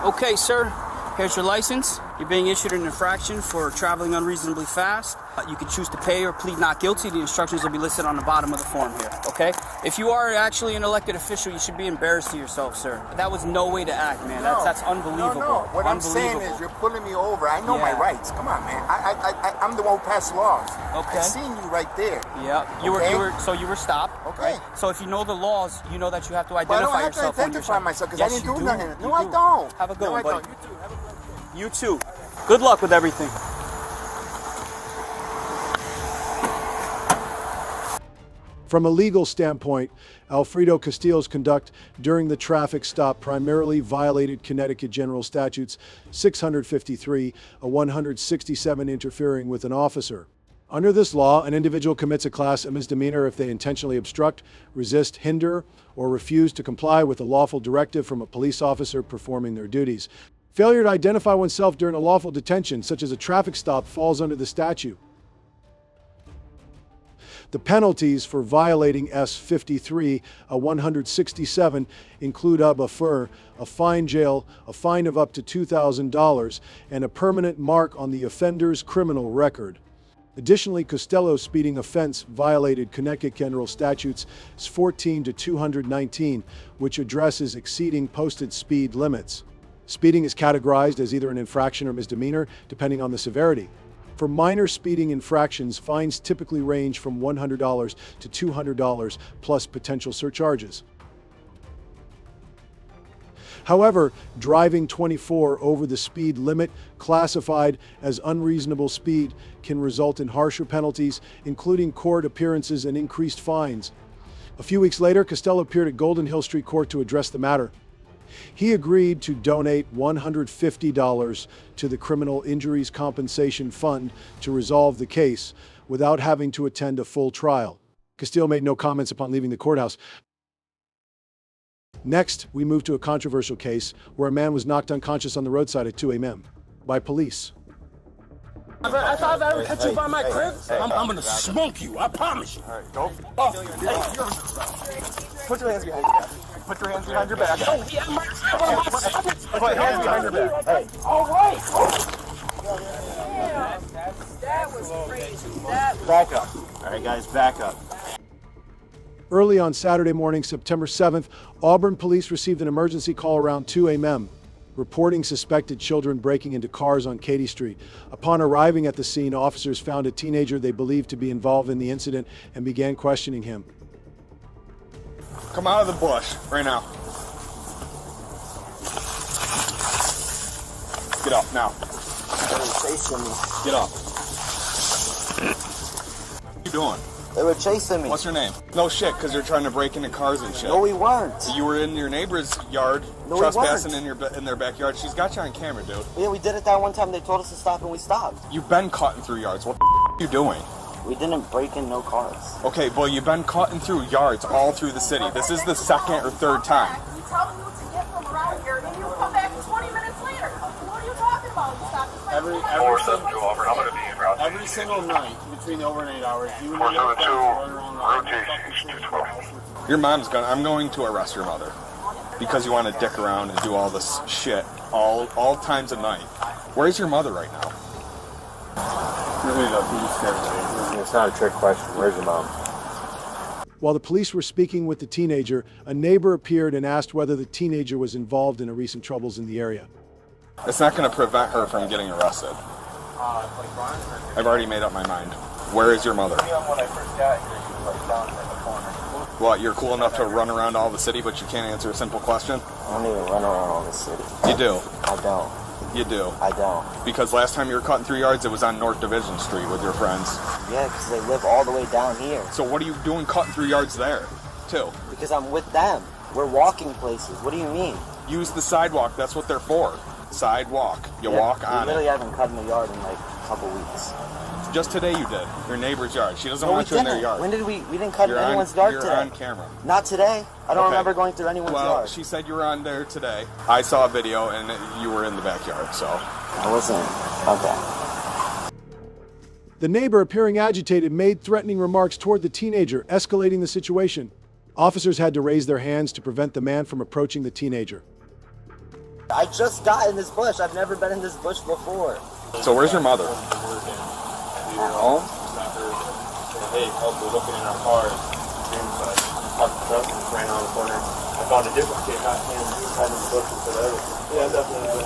M: Okay, sir. Here's your license. You're being issued an infraction for traveling unreasonably fast. You can choose to pay or plead not guilty. The instructions will be listed on the bottom of the form here, okay? If you are actually an elected official, you should be embarrassed of yourself, sir. That was no way to act, man. That's unbelievable.
N: No. What I'm saying is you're pulling me over. I know my rights. Come on, man. I'm the one who passed laws.
M: Okay.
N: I seen you right there.
M: Yeah. You were stopped.
N: Okay.
M: Right? So if you know the laws, you know that you have to
N: But I
M: identify
N: don't
M: yourself.
N: have to identify myself because
M: yes,
N: I didn't do
M: do.
N: nothing. No,
M: You
N: I
M: do.
N: don't.
M: Have a good
N: no,
M: one,
N: I
M: buddy.
N: don't. You too. Have a good one.
M: You too. Good luck with everything.
C: From a legal standpoint, Alfredo Castillo's conduct during the traffic stop primarily violated Connecticut General Statutes 653, a 167 interfering with an officer. Under this law, an individual commits a class A misdemeanor if they intentionally obstruct, resist, hinder, or refuse to comply with a lawful directive from a police officer performing their duties. Failure to identify oneself during a lawful detention, such as a traffic stop, falls under the statute. The penalties for violating S53, a 167, include a fine jail, a fine of up to $2,000, and a permanent mark on the offender's criminal record. Additionally, Castillo's speeding offense violated Connecticut General Statutes 14 to 219, which addresses exceeding posted speed limits. Speeding is categorized as either an infraction or misdemeanor, depending on the severity. For minor speeding infractions, fines typically range from $100 to $200 plus potential surcharges. However, driving 24 over the speed limit, classified as unreasonable speed, can result in harsher penalties, including court appearances and increased fines. A few weeks later, Castillo appeared at Golden Hill Street Court to address the matter. He agreed to donate $150 to the Criminal Injuries Compensation Fund to resolve the case without having to attend a full trial. Castillo made no comments upon leaving the courthouse. Next, we move to a controversial case where a man was knocked unconscious on the roadside at 2 a.m. by police.
P: I thought I would catch you by my crib. I'm gonna smoke you, I promise you.
O: All right, go. Put your hands behind your back. Put your hands behind your back.
P: Oh, yeah,
N: Put hands behind your back. Hey.
P: All right.
F: That was crazy.
N: Back up. All right, guys, back up.
C: Early on Saturday morning, September 7th, Auburn police received an emergency call around 2 a.m. reporting suspected children breaking into cars on Katy Street. Upon arriving at the scene, officers found a teenager they believed to be involved in the incident and began questioning him.
K: Come out of the bush right now. Get up now. Get up. What are you doing?
Q: They were chasing me.
K: What's your name? No shit, because you're trying to break into cars and shit.
Q: No, we weren't.
K: You were in your neighbor's yard,
Q: No,
K: trespassing in their backyard. She's got you on camera, dude.
Q: Yeah, we did it that one time. They told us to stop and we stopped.
K: You've been cutting through yards. What the are you doing?
Q: We didn't break in no cars.
K: Okay, well, you've been cutting through yards all through the city. This is the second or third time.
F: You tell me what to get from around here, and you come back 20 minutes later. What are you talking about? You stopped this
E: Every single night between the overnight hours, you and
K: Your mom's gonna. I'm going to arrest your mother because you want to dick around and do all this shit all times of night. Where's your mother right now?
D: It's not a trick question. Where's your mom?
C: While the police were speaking with the teenager, a neighbor appeared and asked whether the teenager was involved in recent troubles in the area.
K: It's not going to prevent her from getting arrested. I've already made up my mind. Where is your mother? What, you're cool enough to run around all the city, but you can't answer a simple question?
Q: I don't even run around all the city.
K: You do.
Q: I don't.
K: You do.
Q: I don't.
K: Because last time you were cutting through yards, it was on North Division Street with your friends.
Q: Yeah, because they live all the way down here.
K: So what are you doing cutting through yards there, too?
Q: Because I'm with them. We're walking places. What do you mean?
K: Use the sidewalk. That's what they're for. Sidewalk. You walk on
Q: We really
K: it.
Q: haven't cut in the yard in like a couple weeks.
K: Just today you did. Your neighbor's yard. She doesn't
Q: No,
K: want
Q: we
K: you in their
Q: didn't.
K: yard.
Q: When did we didn't cut in
K: You're
Q: anyone's yard
K: you're
Q: today.
K: on camera.
Q: Not today. I don't
K: Okay.
Q: remember going through anyone's
K: Well,
Q: yard.
K: she said you were on there today. I saw a video and you were in the backyard, so.
Q: I wasn't. Okay.
C: The neighbor, appearing agitated, made threatening remarks toward the teenager, escalating the situation. Officers had to raise their hands to prevent the man from approaching the teenager.
Q: I just got in this bush. I've never been in this bush before.
K: So where's your mother?
Q: At home?
L: Hey, we're looking in our cars. Parked the truck and ran around the corner. I found a different kid, not him. He was hiding in the bushes or whatever. Yeah, definitely.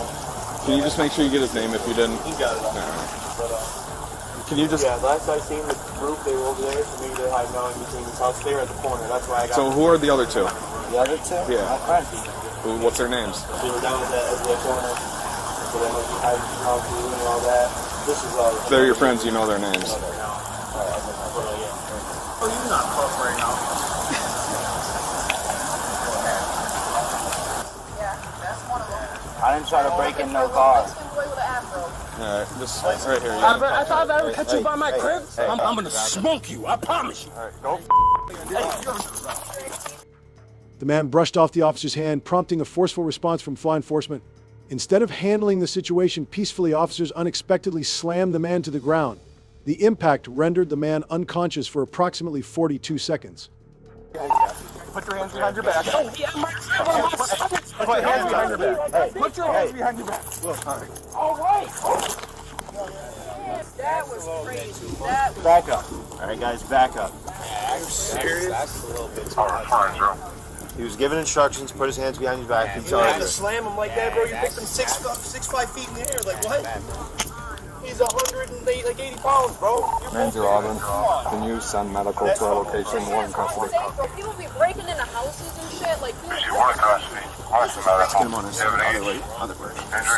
K: Can you just make sure you get his name if you didn't?
L: He's got it all.
K: But, can you just...
L: Yeah, last I seen the group, they were over there. So maybe they're hiding out in between the house. They were at the corner. That's why I got...
K: So who are the other two?
Q: The other two?
K: Yeah.
Q: My friends.
K: What's their names?
L: They were down at the corner. So they must be hiding in the house and all that. This is all...
K: They're your friends, you know their names.
L: Oh, you're not close right now.
Q: I didn't try to break in no car.
K: Alright, just right here.
P: I thought I would catch you by my crib. I'm gonna smoke you. I promise you.
K: Alright, go.
C: The man brushed off the officer's hand, prompting a forceful response from law enforcement. Instead of handling the situation peacefully, officers unexpectedly slammed the man to the ground. The impact rendered the man unconscious for approximately 42 seconds.
N: Put your hands behind your back.
P: Oh, yeah,
N: Put your hands behind your back. Hey.
P: Put your hands behind your back. All right.
F: That was crazy.
N: Back up. All right, guys, back up.
D: Are you serious? That's a little bit
N: He was given instructions, put his hands behind his back. He's
E: You had to slam him like that, bro. You picked him 5 feet in the air. Like, what? He's 80 pounds, bro.
R: Ranger Auburn, can you send medical to our location? We're in custody.
F: People be breaking into houses and shit. Like, dude,
H: Let's
K: get him on his other way.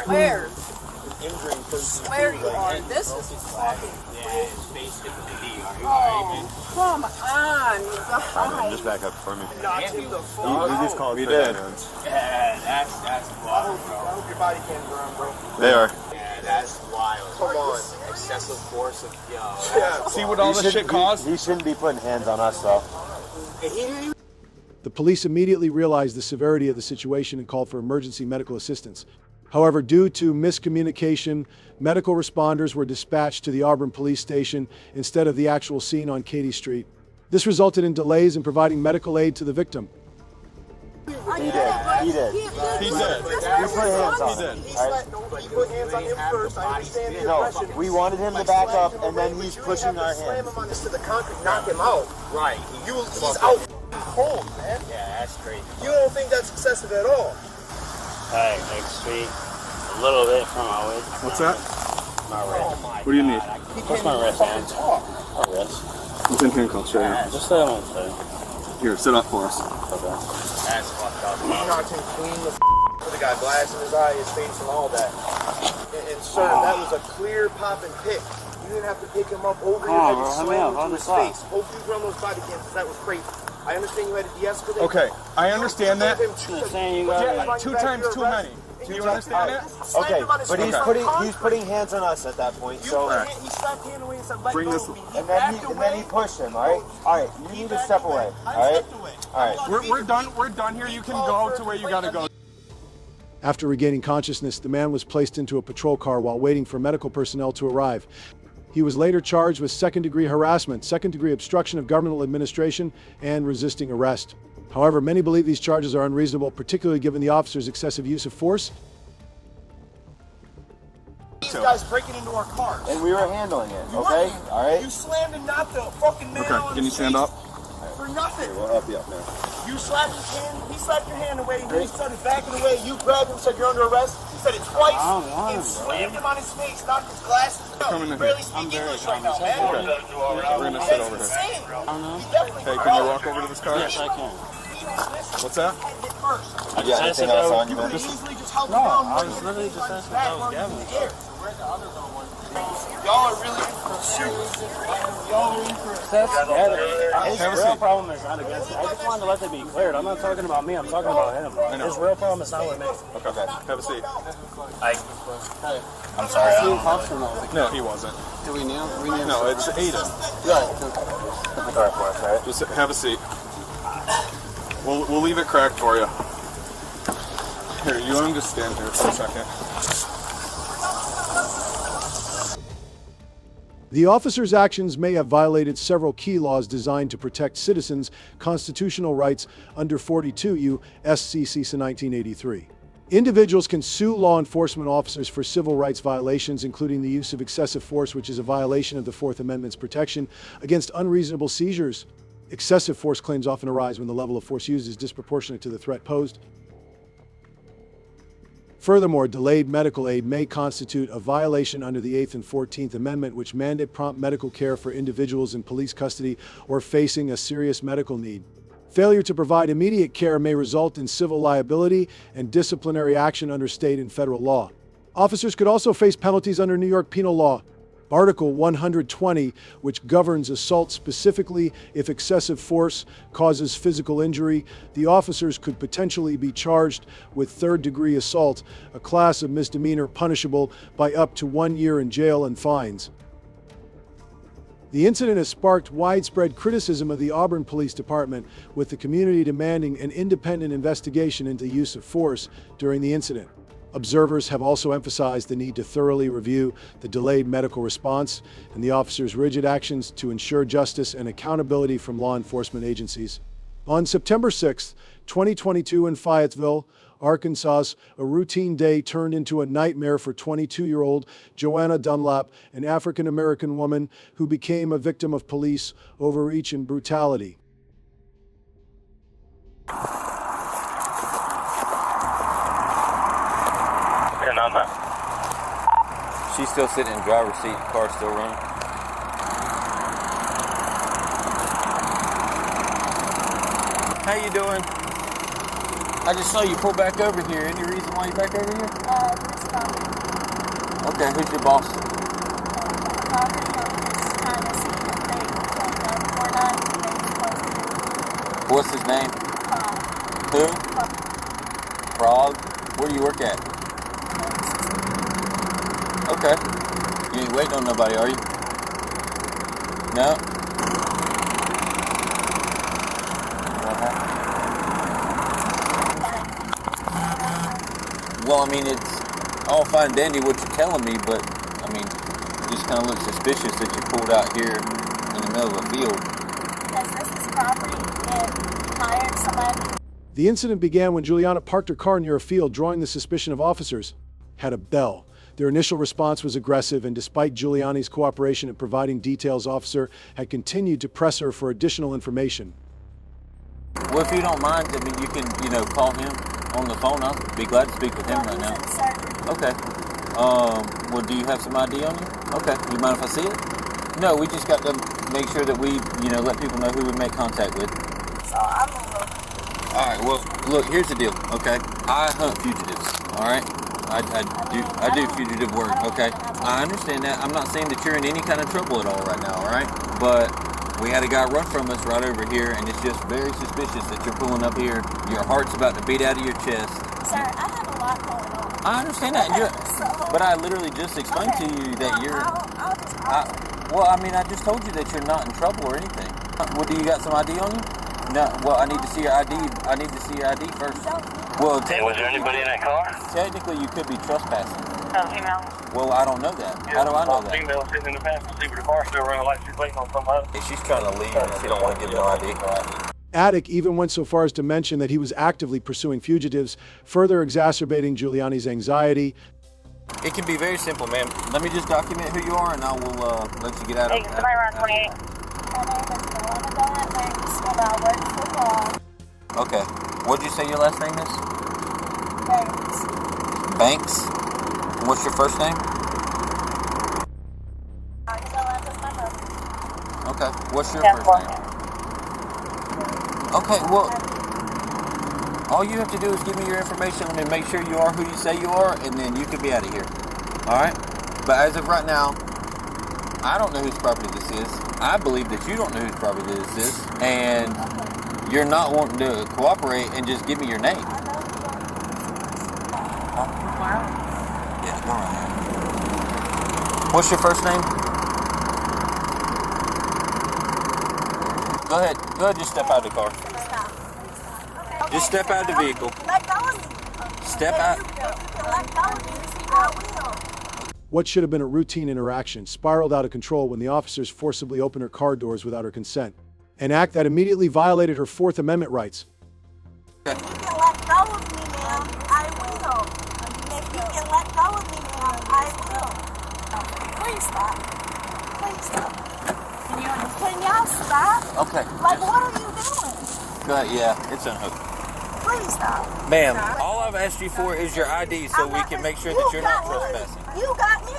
F: where? Where you are? This is fucking crazy. Oh, come on, guys.
N: Just back up for me.
F: Not to the
N: You just called
D: we
N: for
D: did.
N: ambulance.
E: Yeah, that's wild, bro. I hope your body cams are on, bro.
N: They are.
E: Yeah, that's wild. Come on. Excessive force of,
K: See what all this shit caused?
N: He shouldn't be putting hands on us, though.
C: The police immediately realized the severity of the situation and called for emergency medical assistance. However, due to miscommunication, medical responders were dispatched to the Auburn police station instead of the actual scene on Katy Street. This resulted in delays in providing medical aid to the victim.
F: Are
Q: He did. He did.
K: He did.
Q: We put hands on him.
N: He put hands on him first. I understand the
Q: No,
N: aggression.
Q: we wanted him to back up, and then he's pushing our
N: Slam
Q: hands.
N: him on this to the concrete, knock him out. Right. He's out cold, man.
L: Yeah, that's crazy.
N: You don't think that's excessive at all?
L: Hey, next week, a little bit from my waist.
K: What's that?
L: My wrist.
K: What do you need?
L: What's my wrist, man? My wrist.
K: It's in handcuffs right now.
L: Just that one, sir.
K: Here, sit up for us.
L: Okay. That's fucked up.
N: He knocked him clean the with the guy, glass in his eye, his face, and all that. And sir, that was a clear pop and pick. You didn't have to pick him up over your head and slam him to his face. Hopefully you run those body cams, because that was crazy. I understand you had to de-escalate.
K: Okay, I understand that.
N: Yeah,
K: two times too many. Do you understand that?
Q: Okay, but he's putting hands on us at that point. So
N: He slapped hand away and said, let
K: Bring
N: go
K: this-
N: of me.
Q: and then he pushed him. All right, you need to step away. All right.
K: We're done. We're done here. You can go to where you gotta go.
C: After regaining consciousness, the man was placed into a patrol car while waiting for medical personnel to arrive. He was later charged with second-degree harassment, second-degree obstruction of governmental administration, and resisting arrest. However, many believe these charges are unreasonable, particularly given the officer's excessive use of force.
N: These guys breaking into our cars.
Q: And we were handling it. Okay. All right.
N: You slammed and knocked the fucking man on
K: Can you
N: his
K: stand
N: face
K: up?
N: for nothing.
K: We'll help you up now.
N: You slapped his hand, he slapped your hand away, and then he started backing away. You grabbed him, said you're under arrest. He said it twice and slammed him on his face, knocked his glasses out.
K: Come in
N: You
K: here.
N: barely speak English right now, man.
K: Okay. We're gonna sit over here.
N: Insane.
K: Hey, can you walk over to this car?
L: Yes, I can.
K: What's that?
Q: Yeah, anything else on you, man?
L: I was literally just asking if I was Gavin.
N: Y'all are really in for a serious. Y'all are in for a
L: His real problem is not against me. I just wanted to let that be cleared. I'm not talking about me. I'm talking about him. His real problem is not with me.
K: Okay. Have a seat.
L: I'm sorry.
K: No, he wasn't.
R: Do we kneel?
K: No, it's Aiden. Just have a seat. We'll leave it cracked for you. Here, you want him to stand here for a second?
C: The officer's actions may have violated several key laws designed to protect citizens' constitutional rights under 42 U.S.C. 1983. Individuals can sue law enforcement officers for civil rights violations, including the use of excessive force, which is a violation of the Fourth Amendment's protection against unreasonable seizures. Excessive force claims often arise when the level of force used is disproportionate to the threat posed. Furthermore, delayed medical aid may constitute a violation under the 8th and 14th Amendment, which mandate prompt medical care for individuals in police custody or facing a serious medical need. Failure to provide immediate care may result in civil liability and disciplinary action under state and federal law. Officers could also face penalties under New York penal law. Article 120, which governs assault specifically if excessive force causes physical injury, the officers could potentially be charged with third-degree assault, a class of misdemeanor punishable by up to 1 year in jail and fines. The incident has sparked widespread criticism of the Auburn Police Department, with the community demanding an independent investigation into the use of force during the incident. Observers have also emphasized the need to thoroughly review the delayed medical response and the officers' rigid actions to ensure justice and accountability from law enforcement agencies. On September 6, 2022 in Fayetteville, Arkansas, a routine day turned into a nightmare for 22-year-old Joanna Dunlap, an African-American woman who became a victim of police overreach and brutality.
S: She's still sitting in the driver's seat, the car's still running. How you doing? I just saw you pull back over here. Any reason why you back over here? Okay, who's your boss? What's his name? Who? Frog. Where do you work at? Okay. You ain't waiting on nobody, are you? No? Well, I mean, it's all fine and dandy what you're telling me, but, I mean, it just kind of looks suspicious that you pulled out here in the middle of a field.
T: Because this is property and hired somebody.
C: The incident began when Juliana parked her car near a field, drawing the suspicion of officers had a bell. Their initial response was aggressive, and despite Giuliani's cooperation in providing details, officer had continued to press her for additional information.
S: Well, if you don't mind, I mean, you can, call him on the phone. I'll be glad to speak with him right now. Okay. Well, do you have some ID on you? Okay. You mind if I see it? No, we just got to make sure that we, let people know who we make contact with.
T: So I'm a little...
S: All right. Well, look, here's the deal. Okay. I hunt fugitives. All right. I do fugitive work. Okay. I understand that. I'm not saying that you're in any kind of trouble at all right now. All right. But we had a guy run from us right over here, and it's just very suspicious that you're pulling up here. Your heart's about to beat out of your chest.
T: Sir, I have a lot going on.
S: I understand that. But I literally just explained to you that you're... I just told you that you're not in trouble or anything. Well, do you got some ID on you? No. Well, I need to see your ID. I need to see your ID first. Well,
H: was there anybody in that car?
S: Technically, you could be trespassing.
H: Female.
S: Well, I don't know that. How do I know that?
H: Female sitting in the passenger seat with the car still running like she's waiting on somebody.
S: She's trying to leave and she don't want to give no ID.
C: Attic even went so far as to mention that he was actively pursuing fugitives, further exacerbating Giuliani's anxiety.
S: It can be very simple, ma'am. Let me just document who you are, and I will let you get out of it.
T: Hey, somebody around 28.
S: Okay. What'd you say your last name is?
T: Banks.
S: Banks? What's your first name? Okay. What's your first name? Okay, well, all you have to do is give me your information and make sure you are who you say you are, and then you can be out of here. Alright? But as of right now, I don't know whose property this is. I believe that you don't know whose property this is, and you're not wanting to cooperate and just give me your name. Yeah, go ahead. What's your first name? Go ahead, just step out of the car. Just step out of the vehicle. Step out.
C: What should have been a routine interaction spiraled out of control when the officers forcibly opened her car doors without her consent, an act that immediately violated her Fourth Amendment rights.
T: If you can let go of me, ma'am, I will. If you can let go of me, ma'am, I will. Please stop. Please stop. Can y'all stop?
S: Okay.
T: Like, what are you doing?
S: Go ahead, yeah, it's unhooked.
T: Please stop.
S: Ma'am, all I've asked you for is your ID so we can make sure that you're not trespassing.
T: You got me.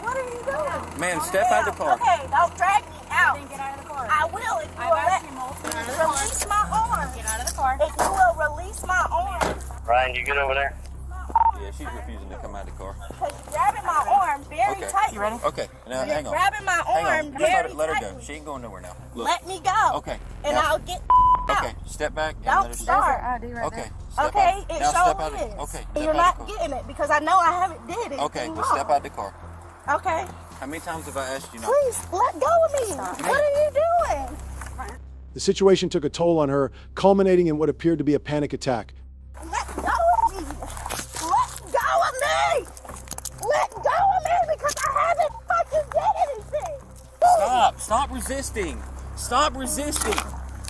T: What are you doing?
S: Ma'am, step out of the car.
T: Okay, don't drag me out. Then get out of the car. I will if you will release my arm. Get out of the car. If you will release my arm.
H: Ryan, you get over there?
S: Yeah, she's refusing to come out of the car.
T: Because you're grabbing my arm very tight. You ready?
S: Okay, now hang on.
T: Grabbing my arm very
S: let her
T: tightly.
S: go. She ain't going nowhere now. Look.
T: Let me go.
S: Okay.
T: And
S: now,
T: I'll get out.
S: Okay, step back and
T: Don't
S: let her
T: start.
S: Okay.
T: Okay, it
S: now step out
T: sure
S: of,
T: is.
S: okay,
T: And you're not getting it because I know I haven't did anything
S: Okay, well
T: wrong.
S: step out the car.
T: Okay.
S: How many times have I asked you not?
T: Please, let go of me. What are you doing?
C: The situation took a toll on her, culminating in what appeared to be a panic attack.
T: Let go of me. Let go of me. Let go of me because I haven't fucking did anything.
S: Stop resisting. Stop resisting.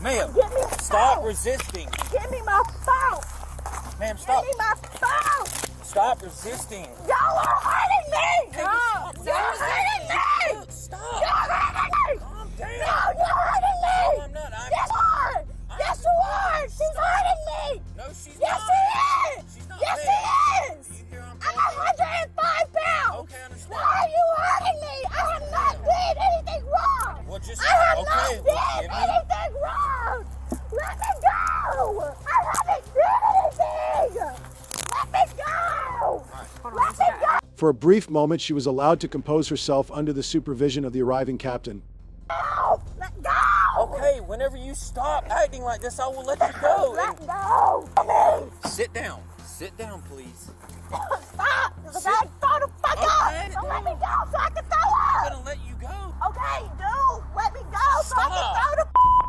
S: Ma'am,
T: Give me my
S: stop
T: phone.
S: resisting.
T: Give me my phone.
S: Ma'am, stop.
T: Give me my phone.
S: Stop resisting.
T: Y'all are hurting me.
S: Stop.
T: You're hurting me.
S: Stop.
T: You're hurting me.
S: Calm down.
T: No, you're hurting me.
S: No, I'm not.
T: Yes, you are. Yes, you are. She's hurting me.
S: No, she's
T: Yes,
S: not.
T: she is.
S: She's not.
T: Yes, she is. I'm 105 pounds.
S: Okay, I understand.
T: Why are you hurting me? I have not did anything wrong.
S: Well, just
T: I have
S: okay.
T: not did anything wrong. Let me go. I haven't did anything. Let me go. Let me go.
C: For a brief moment, she was allowed to compose herself under the supervision of the arriving captain.
T: Let go.
S: Okay, whenever you stop acting like this, I will let you go.
T: Let go.
S: Sit down. Sit down, please.
T: Stop. Because I throw the fuck up. So let me go so I can throw up.
S: I'm gonna let you go.
T: Okay, dude. Let me go so I can
S: Stop.
T: throw the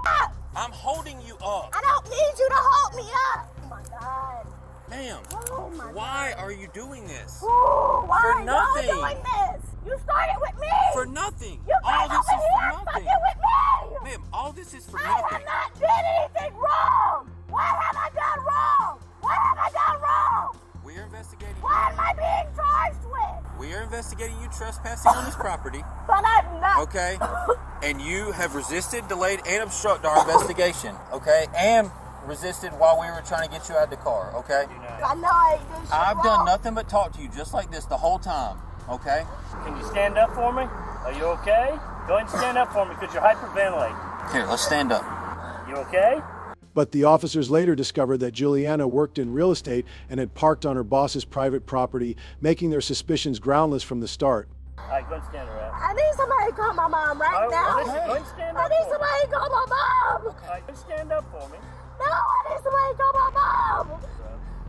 T: up.
S: I'm holding you up.
T: I don't need you to hold me up. Oh my God.
S: Ma'am,
T: Oh my
S: why are you doing this?
T: Ooh, why
S: For
T: are y'all
S: nothing.
T: doing this? You started with me.
S: For nothing.
T: You
S: All
T: came
S: this
T: over
S: is
T: here
S: for
T: fucking
S: nothing.
T: with me.
S: Ma'am, all this is for
T: I
S: nothing.
T: have not did anything wrong. Why
S: We are investigating you trespassing on this property.
T: But I'm not.
S: Okay? And you have resisted, delayed, and obstructed our investigation. Okay? And resisted while we were trying to get you out of the car. Okay?
T: I know I ain't doing shit
S: I've done
T: wrong.
S: nothing but talk to you just like this the whole time. Okay?
L: Can you stand up for me? Are you okay? Go ahead and stand up for me because you're hyperventilating.
S: Here, let's stand up.
L: You okay?
C: But the officers later discovered that Juliana worked in real estate and had parked on her boss's private property, making their suspicions groundless from the start.
L: All right, go ahead and stand around.
T: I need somebody to call my mom right now.
L: Listen, go ahead and stand up
T: I need
L: for me.
T: somebody to call my mom.
L: All right, go stand up for me.
T: No, I need somebody to call my mom.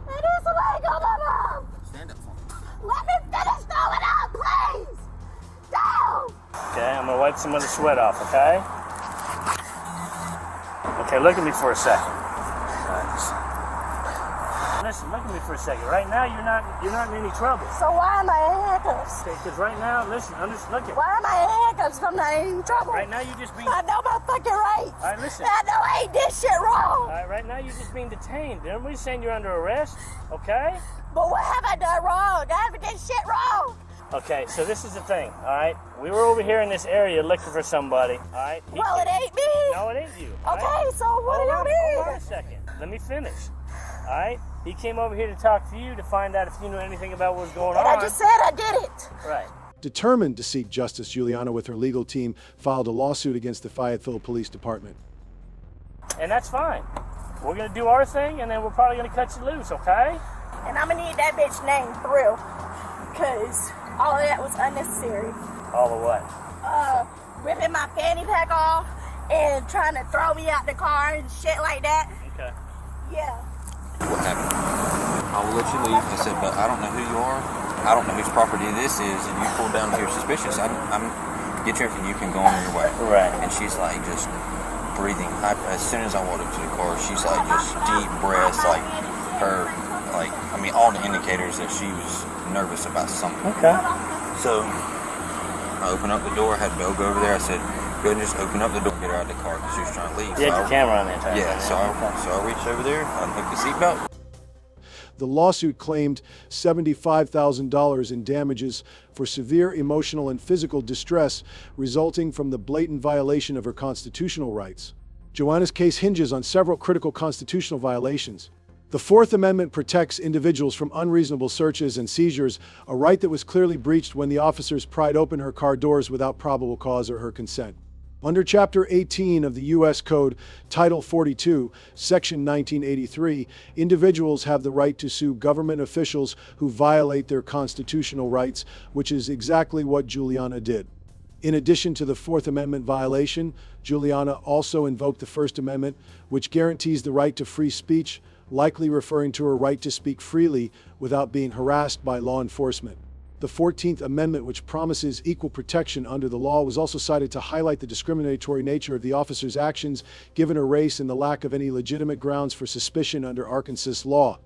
T: I need somebody to call my mom.
S: Stand up for me.
T: Let me finish throwing up, please. Down.
L: Okay, I'm gonna wipe some of the sweat off, okay? Okay, look at me for a second. Listen, look at me for a second. Right now, you're not in any trouble.
T: So why am I in handcuffs?
L: Okay, because right now, listen, I'm just looking.
T: Why am I in handcuffs if I'm not in any trouble?
L: Right now, you're just being.
T: I know my fucking rights.
L: All right, listen.
T: I know I ain't did shit wrong.
L: All right, right now, you're just being detained. Nobody's saying you're under arrest, okay?
T: But what have I done wrong? I haven't done shit wrong.
L: Okay, so this is the thing, all right? We were over here in this area looking for somebody, all right?
T: Well, it ain't me.
L: No, it ain't you.
T: Okay,
L: right?
T: so what do you mean?
L: Hold on a second. Let me finish, all right? He came over here to talk to you to find out if you knew anything about what was going on.
T: I just said I did it.
L: Right.
C: Determined to seek justice, Juliana, with her legal team, filed a lawsuit against the Fayetteville Police Department.
L: And that's fine. We're going to do our thing, and then we're probably going to cut you loose, okay?
T: And I'm gonna need that bitch name through, because all of that was unnecessary.
L: All of what?
T: Ripping my fanny pack off and trying to throw me out the car and shit like that.
L: Okay.
T: Yeah.
S: What happened? I will let you leave. I said, but I don't know who you are. I don't know whose property this is, and you pulled down here suspicious. I'm get your everything. You can go on your way.
L: Right.
S: And she's like just breathing. As soon as I walked up to the car, she's like just deep breaths, like her. Like, I mean, all the indicators that she was nervous about something.
L: Okay.
S: So, I opened up the door. I had Bill go over there. I said, go ahead and just open up the door and get her out of the car because she was trying to leave.
L: You had your camera on the entire time.
S: So I reached over there, unhooked the seatbelt.
C: The lawsuit claimed $75,000 in damages for severe emotional and physical distress resulting from the blatant violation of her constitutional rights. Joanna's case hinges on several critical constitutional violations. The Fourth Amendment protects individuals from unreasonable searches and seizures, a right that was clearly breached when the officers pried open her car doors without probable cause or her consent. Under Chapter 18 of the U.S. Code, Title 42, Section 1983, individuals have the right to sue government officials who violate their constitutional rights, which is exactly what Juliana did. In addition to the Fourth Amendment violation, Juliana also invoked the First Amendment, which guarantees the right to free speech, likely referring to her right to speak freely without being harassed by law enforcement. The 14th Amendment, which promises equal protection under the law, was also cited to highlight the discriminatory nature of the officer's actions given her race and the lack of any legitimate grounds for suspicion under Arkansas law.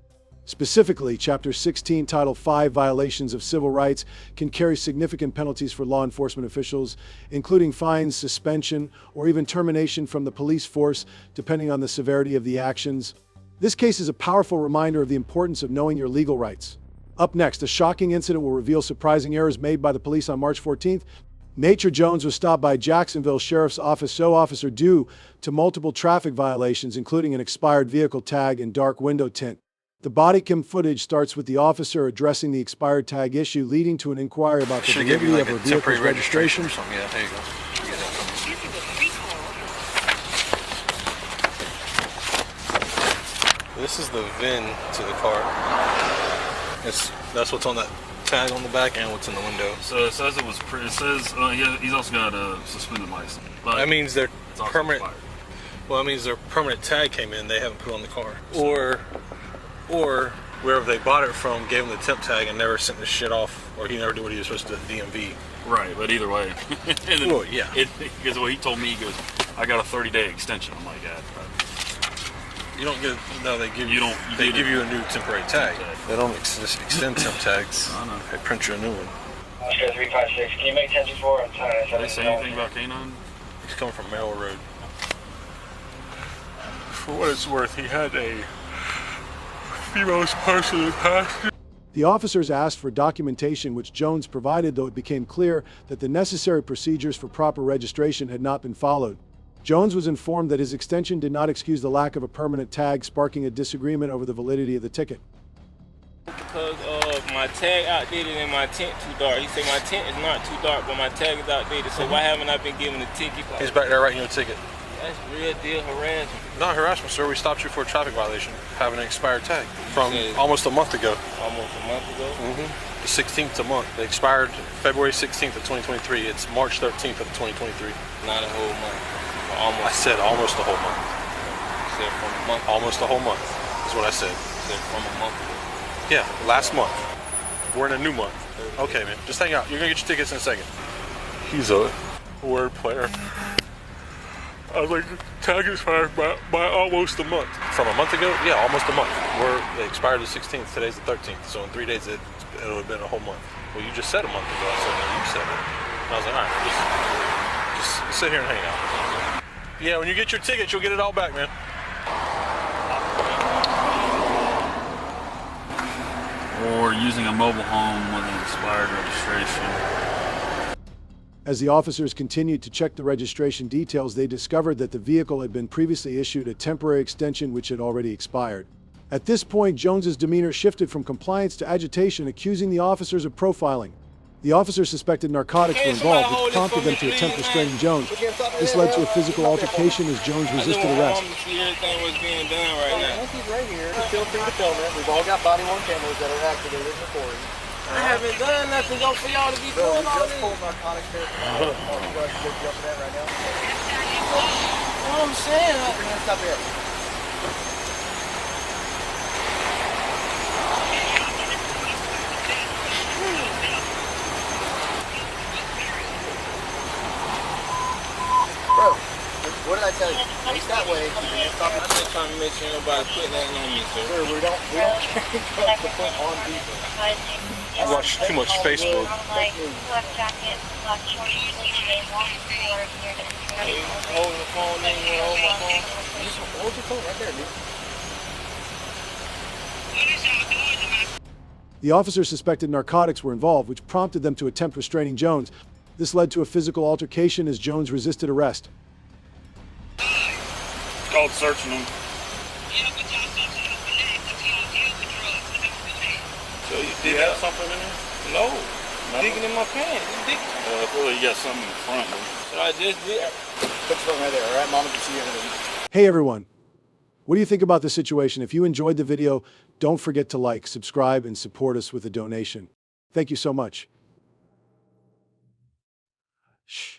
C: Specifically, Chapter 16, Title 5 violations of civil rights can carry significant penalties for law enforcement officials, including fines, suspension, or even termination from the police force, depending on the severity of the actions. This case is a powerful reminder of the importance of knowing your legal rights. Up next, a shocking incident will reveal surprising errors made by the police on March 14th. Major Jones was stopped by Jacksonville Sheriff's Office officer due to multiple traffic violations, including an expired vehicle tag and dark window tint. The body cam footage starts with the officer addressing the expired tag issue, leading to an inquiry about the validity of her vehicle's registration.
K: Yeah, there you go. This is the VIN to the car. That's what's on that tag on the back and what's in the window.
U: So it says it was. It says he's also got a suspended license. But
K: that means their permanent.
U: Expired.
K: Well, that means their permanent tag came in. They haven't put on the car, or wherever they bought it from gave him the temp tag and never sent the shit off, or he never did what he was supposed to do at the DMV.
U: Right, but either way. And then
K: well, yeah.
U: Because what he told me, he goes, I got a 30-day extension. I'm like, yeah.
K: You don't get. No, they give you. They give you a new temporary tag. They don't just extend temp tags.
U: I know.
K: They print you a new one.
L: Oscar 356. Can you make 10-4? I'm tired.
U: Did they say anything about K9?
K: He's coming from Merrill Road. For what it's worth, he had a female person in the past.
C: The officers asked for documentation, which Jones provided, though it became clear that the necessary procedures for proper registration had not been followed. Jones was informed that his extension did not excuse the lack of a permanent tag, sparking a disagreement over the validity of the ticket.
L: Because my tag outdated and my tint too dark. He said my tint is not too dark, but my tag is outdated. So why haven't I been given a ticket?
K: He's back there writing you a ticket.
L: That's real deal harassment.
K: Not harassment, sir. We stopped you for a traffic violation, having an expired tag from almost a month ago.
L: Almost a month ago?
K: Mm-hmm. The 16th of month. It expired February 16th of 2023. It's March 13th of 2023.
L: Not a whole month. Almost.
K: I said almost a whole month.
L: You said from a month.
K: Almost a whole month is what I said.
L: You said from a month ago.
K: Yeah, last month. We're in a new month. Okay, man. Just hang out. You're gonna get your tickets in a second. He's a word player. I was like, tag expired by almost a month. From a month ago? Yeah, almost a month. It expired the 16th. Today's the 13th. So in 3 days, it'll have been a whole month. Well, you just said a month ago. I said, no, you said it. And I was like, all right, just sit here and hang out. Yeah, when you get your ticket, you'll get it all back, man.
U: Or using a mobile home with an expired registration.
C: As the officers continued to check the registration details, they discovered that the vehicle had been previously issued a temporary extension which had already expired. At this point, Jones's demeanor shifted from compliance to agitation, accusing the officers of profiling. The officers suspected narcotics were involved, which prompted them to attempt restraining Jones. This led to a physical altercation as Jones resisted arrest.
L: Everything was being done right now.
N: He's right here. Feel free to film it. We've all got body-worn cameras that are activated and recording.
L: I haven't done nothing for y'all to be doing all this.
N: Pulled narcotics here. You guys should jump in that right now.
L: What I'm saying.
N: Stop here. Bro, what did I tell you? Face that way.
L: I'm just trying to make sure nobody put that on me, sir.
N: Sir, we don't carry drugs to put on people.
K: I watch too much Facebook.
L: Hold the phone, then you hold my phone.
N: Just hold your phone right there, dude.
C: The officers suspected narcotics were involved, which prompted them to attempt restraining Jones. This led to a physical altercation as Jones resisted arrest.
U: It's called searching them.
L: So do you have something in there? No. Digging in my pants.
U: Well, you got something in front of them.
L: So I just did.
N: Put your phone right there, all right? Mama can see everything.
C: Hey everyone, what do you think about the situation? If you enjoyed the video, don't forget to like, subscribe, and support us with a donation. Thank you so much. Shh.